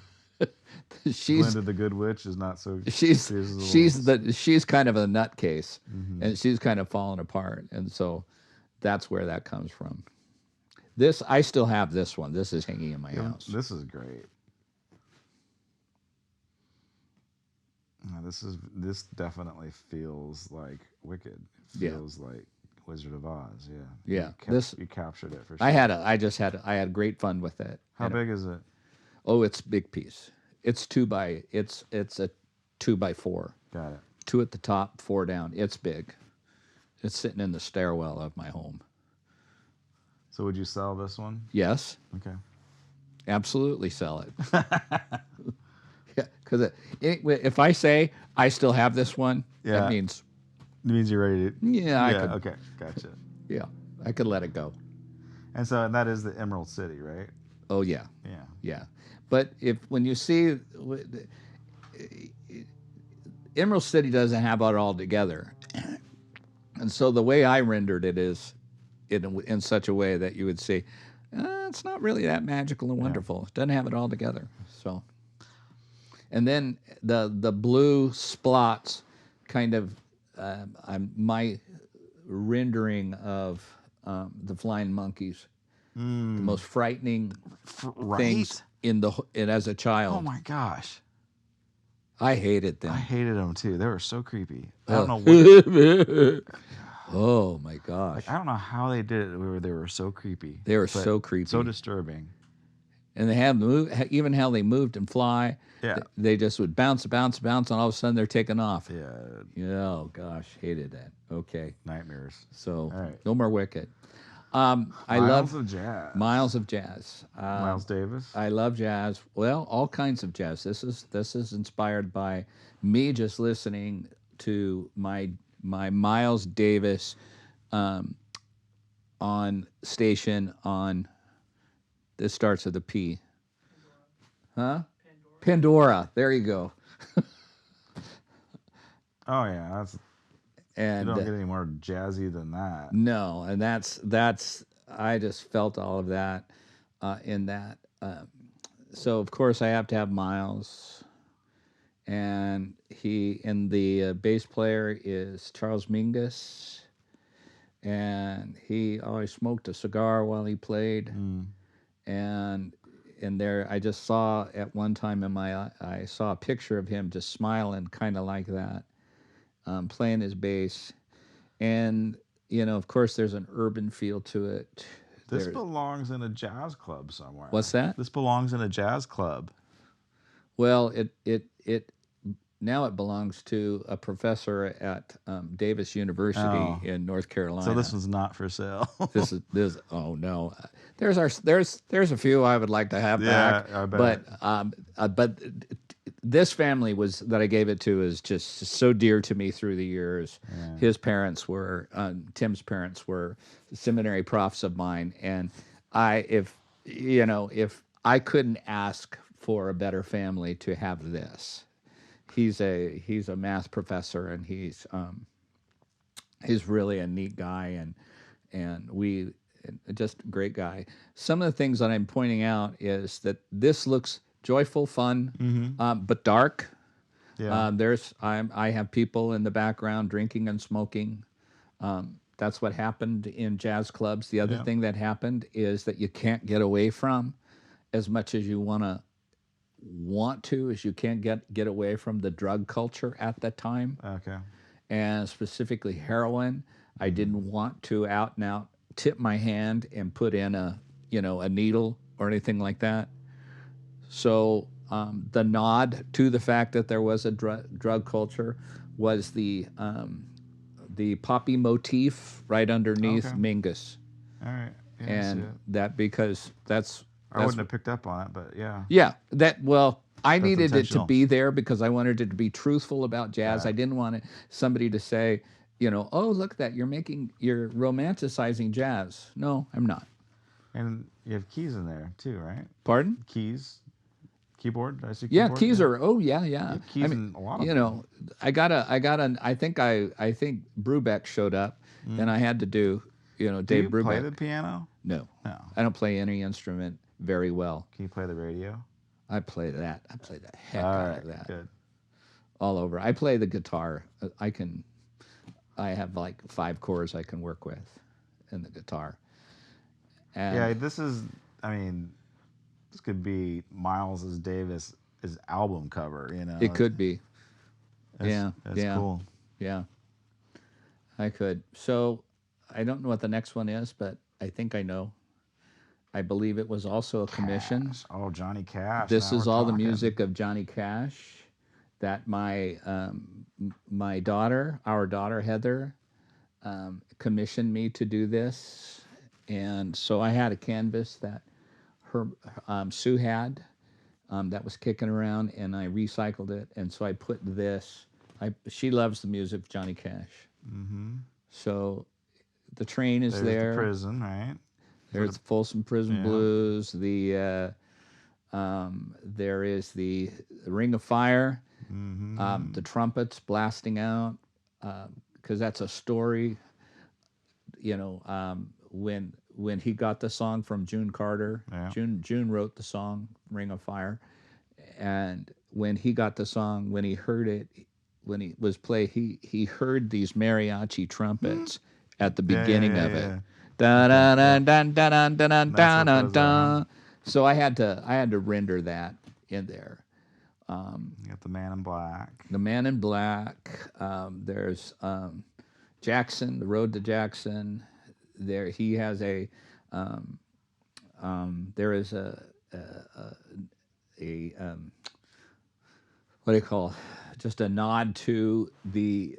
She's Glinda the Good Witch is not so. She's kind of a nutcase, and she's kind of falling apart, and so that's where that comes from. This I still have this one. This is hanging in my house. This is great. This definitely feels like Wicked. It feels like Wizard of Oz. Yeah. Yeah. You captured it for sure. I had great fun with it. How big is it? Oh, it's a big piece. It's it's a 2x4. Got it. 2 at the top, 4 down. It's big. It's sitting in the stairwell of my home. So would you sell this one? Yes. Okay. Absolutely sell it. Yeah, because if I say I still have this one, that means. It means you're ready to. Yeah. Okay. Gotcha. Yeah, I could let it go. And that is the Emerald City, right? Oh yeah. Yeah. Yeah, but when you see Emerald City doesn't have it all together, and so the way I rendered it is in such a way that you would say it's not really that magical and wonderful. It doesn't have it all together. So And then the blue splots, kind of, my rendering of the flying monkeys, the most frightening things right? as a child. Oh my gosh. I hated I them. hated them too. They were so creepy. I don't know what. Oh my gosh. Like, I don't know how they did it where they were so creepy. They were but so creepy. So disturbing. And they have even how they moved and fly. Yeah. They just would bounce, bounce, bounce, and all of a sudden they're taking off. Yeah. Oh gosh, hated that. Okay. Nightmares. So All right. no more Wicked. I Miles love of Jazz. Miles of Jazz. Miles Davis. I love jazz. Well, all kinds of jazz. This is inspired by me just listening to my Miles Davis on station on. This starts with a P. Huh? Pandora. There you go. Oh yeah, that's. And You don't get any more jazzy than that. No, and that's I just felt all of that in that. So of course I have to have Miles, and the bass player is Charles Mingus, and he always smoked a cigar while he played, and there I just saw at one time I saw a picture of him just smiling kind of like that, playing his bass. And, of course, there's an urban feel to it. This belongs in a jazz club somewhere. What's that? This belongs in a jazz club. Well, it now it belongs to a professor at Davis University in North Carolina. So this one's not for sale. this is oh no, there's a few I would like to have back. I bet. But this family that I gave it to is just so dear to me through the years. Yeah. His parents were Tim's parents were seminary profs of mine, and if I couldn't ask for a better family to have this. He's a math professor, and he's really a neat guy, and we just a great guy. Some of the things that I'm pointing out is that this looks joyful, fun, but dark. Yeah. I have people in the background drinking and smoking. That's what happened in jazz clubs. The other thing that happened is that you can't get away from as much as you want to, as you can't get away from the drug culture at that time. Okay. And specifically heroin. I didn't want to out and out tip my hand and put in a needle or anything like that. So the nod to the fact that there was a drug culture was the poppy motif right underneath Mingus. All right. Yeah, and that because that's I wouldn't have picked up on it, but yeah. Yeah, I needed it to be there because I wanted it to be truthful about jazz. I didn't want somebody to say, oh, look at that, you're romanticizing jazz. No, I'm not. And you have keys in there too, right? Pardon? Keys, keyboard. Did I see keyboard? Yeah, keys are. Oh yeah. You have keys in a lot of them. I think Brubeck showed up, and I had to do, Dave Do you Brubeck. play the piano? No, I don't play any instrument very well. Can you play the radio? I play the heck out of that. Good. All over. I play the guitar. I have like 5 chords I can work with in the guitar. And this could be Miles Davis' album cover, It could be. That's cool. Yeah. I could. So I don't know what the next one is, but I think I know. I believe it was also a commission. Cash. Oh, Johnny Cash. This is all the music of Johnny Cash that my daughter, our daughter Heather, commissioned me to do this. And so I had a canvas that her Sue had that was kicking around, and I recycled it. And so I put this. She loves the music of Johnny Cash. Mm-hmm. So the train is there. The prison, right? There's Folsom Prison Blues. There is the Ring of Fire. Mm-hmm. The trumpets blasting out, because that's a story. When he got the song from June Carter. Yeah. June wrote the song Ring of Fire, and when he got the song, when he heard it, when he was play, he heard these mariachi trumpets at the beginning of it. Yeah. Da Okay, da yeah. da da da da da And that's da what da those are, huh? da. So I had to render that in there. You got the Man in Black. The Man in Black. There's Jackson, The Road to Jackson. There he has a. There is a what do you call? Just a nod to the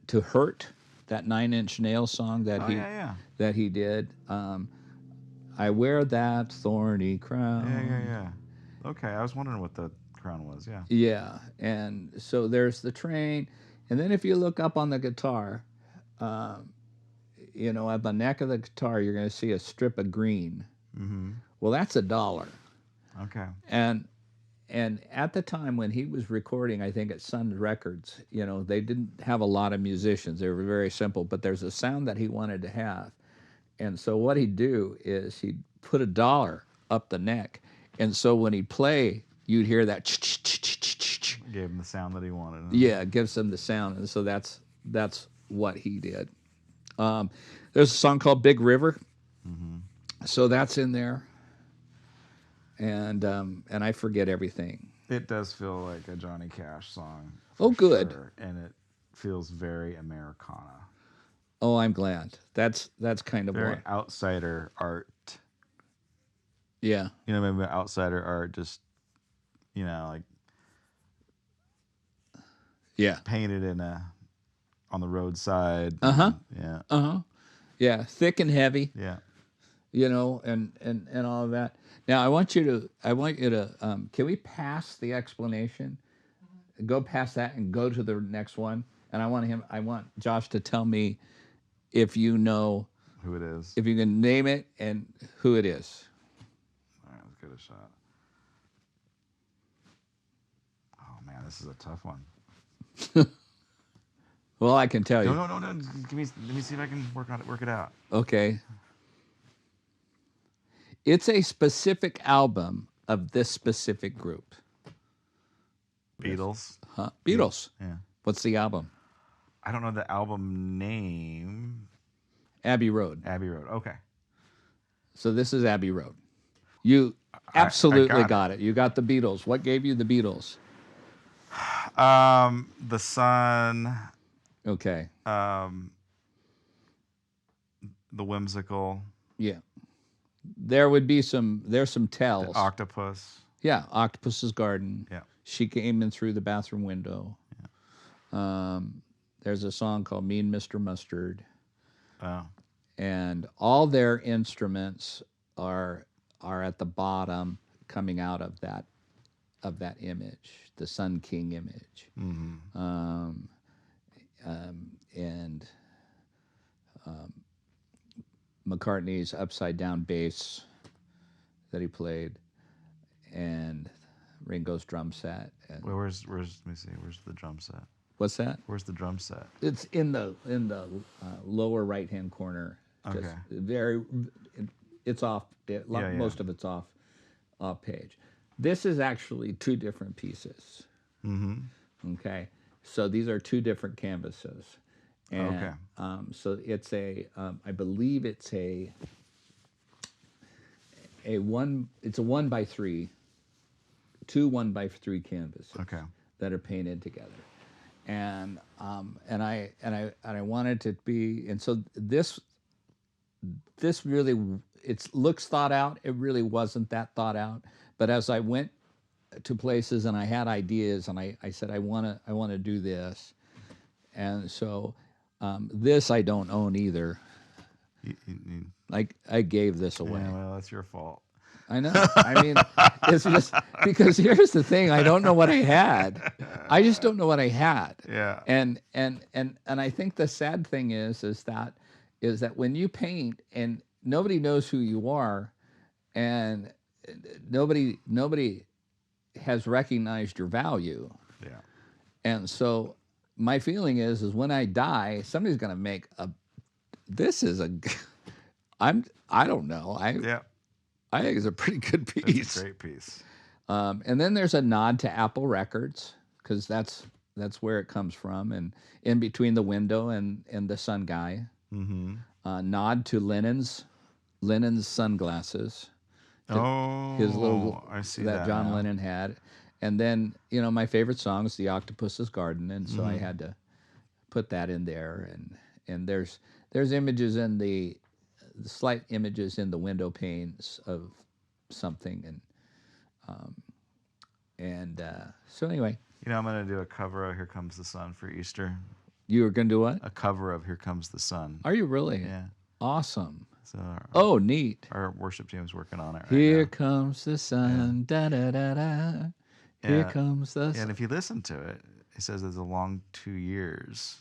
to Hurt, that Nine Inch Nails song that Oh, yeah. that he did. I wear that thorny crown. Yeah. Okay, I was wondering what the crown was. Yeah. Yeah, and so there's the train, and then if you look up on the guitar, at the neck of the guitar, you're going to see a strip of green. Mm-hmm. Well, that's $1. Okay. And at the time when he was recording, I think at Sun Records, they didn't have a lot of musicians. They were very simple, but there's a sound that he wanted to have. And so what he'd do is he'd put $1 up the neck. And so when he'd play, you'd hear that. Gave him the sound that he wanted. Huh? Yeah, it gives him the sound. And so that's what he did. There's a song called Big River. Mm-hmm. So that's in there. And I forget everything. It does feel like a Johnny Cash song. Oh, good. Sure. And it feels very Americana. Oh, I'm glad. That's kind of Very what. outsider art. Yeah. Maybe outsider art, just like Yeah. painted on the roadside. Uh-huh. Yeah. Uh-huh. Yeah. Thick and heavy. Yeah. And all of that. Now I want you to can we pass the explanation? Go past that and go to the next one. And I want Josh to tell me if you know Who it is. if you can name it and who it is. All right, let's give it a shot. Oh man, this is a tough one. Well, I can tell you. No. Let me see if I can work it out. Okay. It's a specific album of this specific group. Beatles. Huh? Beatles. Yeah. What's the album? I don't know the album name. Abbey Road. Abbey Road. Okay. So this is Abbey Road. You absolutely I got it. You got the Beatles. What gave you the Beatles? The Sun. Okay. The Whimsical. Yeah. There's some tells. The Octopus. Yeah, Octopus's Garden. Yeah. She came in through the bathroom window. Yeah. There's a song called Mean Mr. Mustard. Oh. And all their instruments are at the bottom, coming out of that image, the Sun King image. Mm-hmm. And McCartney's upside down bass that he played, and Ringo's drum set. And Where's let me see. Where's the drum set? what's that? Where's the drum set? It's in the lower right hand corner. Okay. It's off. Most of it's off page. This is actually two different pieces. Mm-hmm. Okay, so these are two different canvases. And, okay. So it's I believe it's a 1x3, two 1x3 canvases. Okay. That are painted together, and I wanted to be, and so this really, it looks thought out. It really wasn't that thought out, but as I went to places and I had ideas, and I said I want to do this, and so this I don't own either. I gave this away. Yeah, well, that's your fault. I know. I mean, it's just because here's the thing: I don't know what I had. I just don't know what I had. Yeah. And I think the sad thing is that when you paint and nobody knows who you are, and nobody has recognized your value. Yeah. And so my feeling is when I die, somebody's going to make I don't know. Yeah. I think it's a pretty good piece. It's a great piece. And then there's a nod to Apple Records because that's where it comes from, and in between the window and the sun guy. Mm-hmm. Nod to Lennon's sunglasses. His little Oh, I see that that John now. Lennon had, and then my favorite song is "The Octopus's Garden," and so I had to put that in there, and there's images in the slight images in the window panes of something, and so anyway, I'm gonna do a cover of "Here Comes the Sun" for Easter. you were gonna do what? A cover of "Here Comes the Sun." Are you really? Yeah. Awesome. So Oh, neat. our worship team's working on it right Here now. comes the sun. Da da da da. Here Yeah. comes the Yeah, sun. and if you listen to it, it says it's a long 2 years.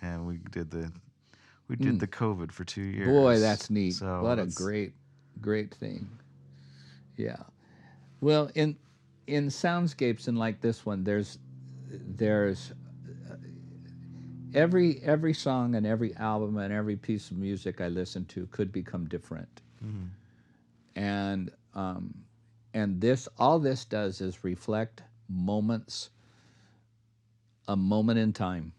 And we did the COVID for 2 years. Boy, that's neat. So What a great thing. Yeah. Well, in soundscapes and like this one, there's every song and every album and every piece of music I listen to could become different. And all this does is reflect moments, a moment in time.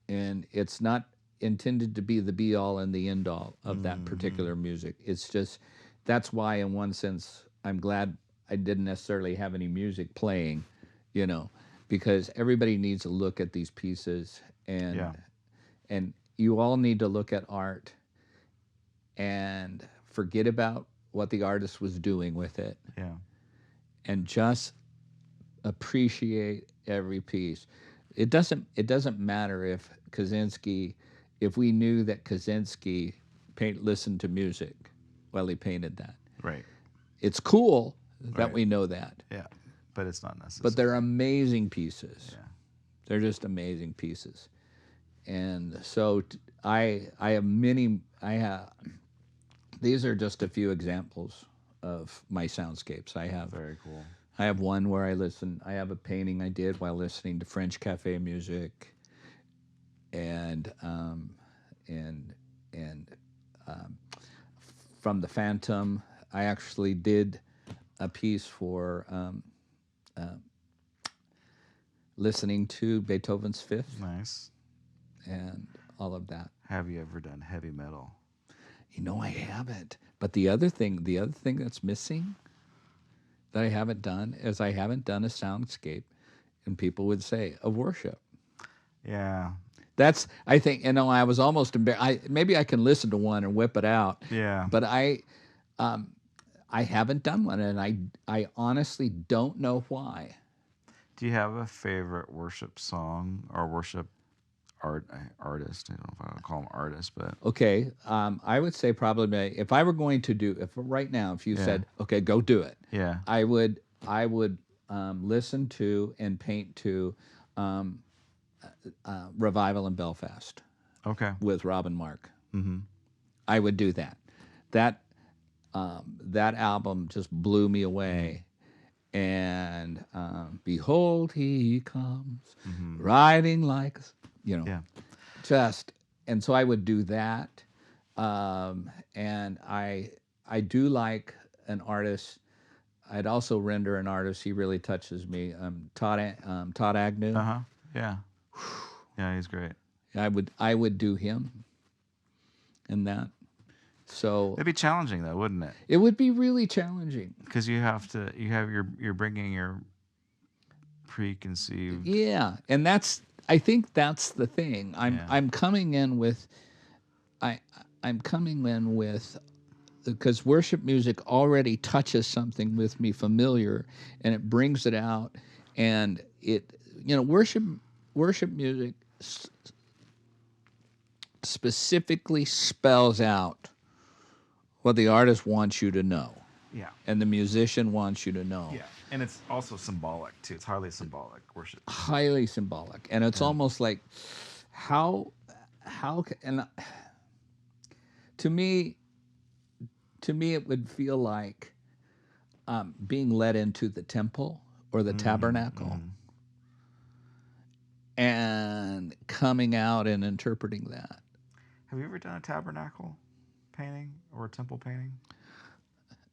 And it's not intended to be the be all and the end all of that particular music. It's just that's why, in one sense, I'm glad I didn't necessarily have any music playing, because everybody needs to look at these pieces, and you all need to look at art and forget about what the artist was doing with it. Yeah. And just appreciate every piece. It doesn't matter if we knew that Kandinsky listened to music while he painted that. Right. It's cool that Right. we know that. Yeah. But it's not necessary. But they're amazing pieces. Yeah. They're just amazing pieces. And so I have many. These are just a few examples of my soundscapes. Very cool. I have one where I have a painting I did while listening to French cafe music, and from the Phantom, I actually did a piece for listening to Beethoven's Fifth Nice. and all of that. Have you ever done heavy metal? I haven't. But the other thing that's missing that I haven't done is I haven't done a soundscape, and people would say, of worship. Yeah. That's, I think, I was almost embarrassed. Maybe I can listen to one and whip it out. Yeah. But I haven't done one, and I honestly don't know why. Do you have a favorite worship song or worship artist? I don't know if I would call them artists, but Okay, I would say probably if I were going to do, if right now, if you said, okay, go do it, yeah. I would listen to and paint to Revival in Belfast Okay. with Rob and Mark. Mm-hmm. I would do that. That album just blew me away. And behold, he comes riding like, Yeah. just, and so I would do that. And I do like an artist. I'd also render an artist. He really touches me. Todd Agnew. Uh-huh. Yeah. Yeah, he's great. I would do him and that. So It'd be challenging though, wouldn't it? it would be really challenging. Because you're bringing your preconceived. Yeah, and I think that's the thing. I'm coming in with because worship music already touches something with me familiar, and it brings it out, and it worship music specifically spells out what the artist wants you to know. Yeah. And the musician wants you to know. Yeah. And it's also symbolic too. It's highly symbolic worship. Highly symbolic. And it's almost like how and to me it would feel like being led into the temple or the tabernacle and coming out and interpreting that. Have you ever done a tabernacle painting or a temple painting?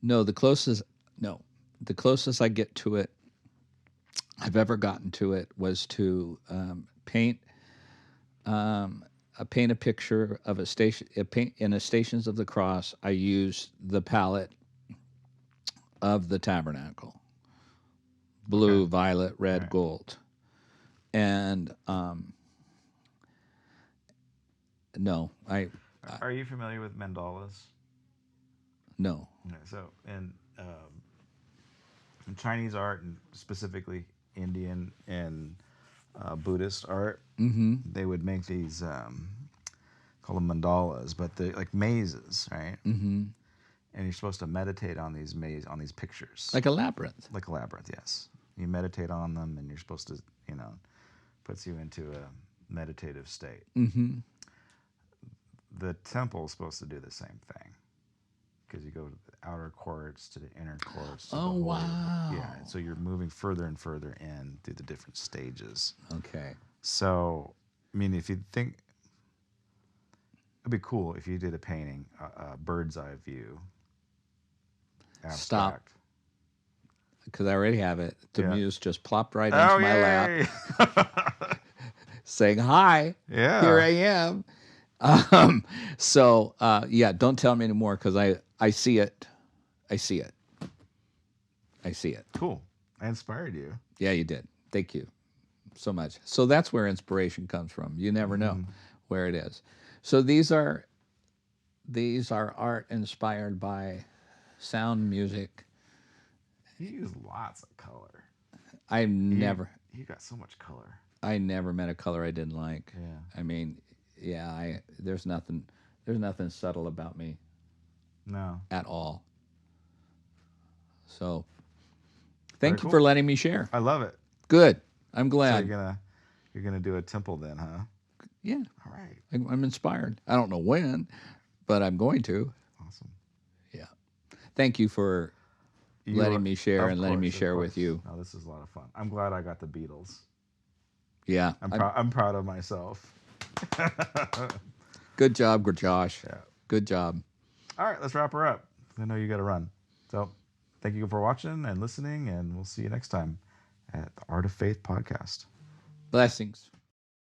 No, the closest I get to it, I've ever gotten to it, was to paint paint a picture of a station, in a Stations of the Cross. I used the palette of the tabernacle, blue, Okay. violet, red, Right. gold, and no, Are you familiar with mandalas? no. Yeah, so in Chinese art, and specifically Indian and Buddhist art, Mm-hmm. they would make these call them mandalas, but they're like mazes, right? Mm-hmm. And you're supposed to meditate on these pictures, Like a labyrinth. like a labyrinth. Yes, you meditate on them, and you're supposed to, puts you into a meditative state. Mm-hmm. The temple is supposed to do the same thing, because you go to the outer courts to the inner courts to the Oh, holy. wow. Yeah, and so you're moving further and further in through the different stages. Okay. So, I mean, if you think it'd be cool if you did a painting, a bird's eye view, Stop, abstract. because I already have it. The Yeah. muse just plopped right Oh, into my lap, yay! saying, "Hi, Yeah. here I am." So, yeah, don't tell me anymore, because I see it. I see it. I see it. Cool. I inspired you. Yeah, you did. Thank you so much. So that's where inspiration comes from. You never know where it is. So these are art inspired by sound, music. You use lots of color. I never got so much color. met a color I didn't like. Yeah. I mean, yeah, there's nothing subtle about me No. at all. So thank Very you cool. for letting me share. I love it. Good. I'm So glad. you're gonna do a temple then, huh? Yeah, All right. I'm inspired. I don't know when, but I'm going to. Awesome. Yeah. Thank you for letting me share and letting me share with you. Oh, this is a lot of fun. I'm glad I got the Beatles. Yeah. I'm proud of myself. Good job, Josh. Yeah. Good job. All right, let's wrap her up. I know you got to run. So, thank you for watching and listening, and we'll see you next time at the Art of Faith podcast. Blessings.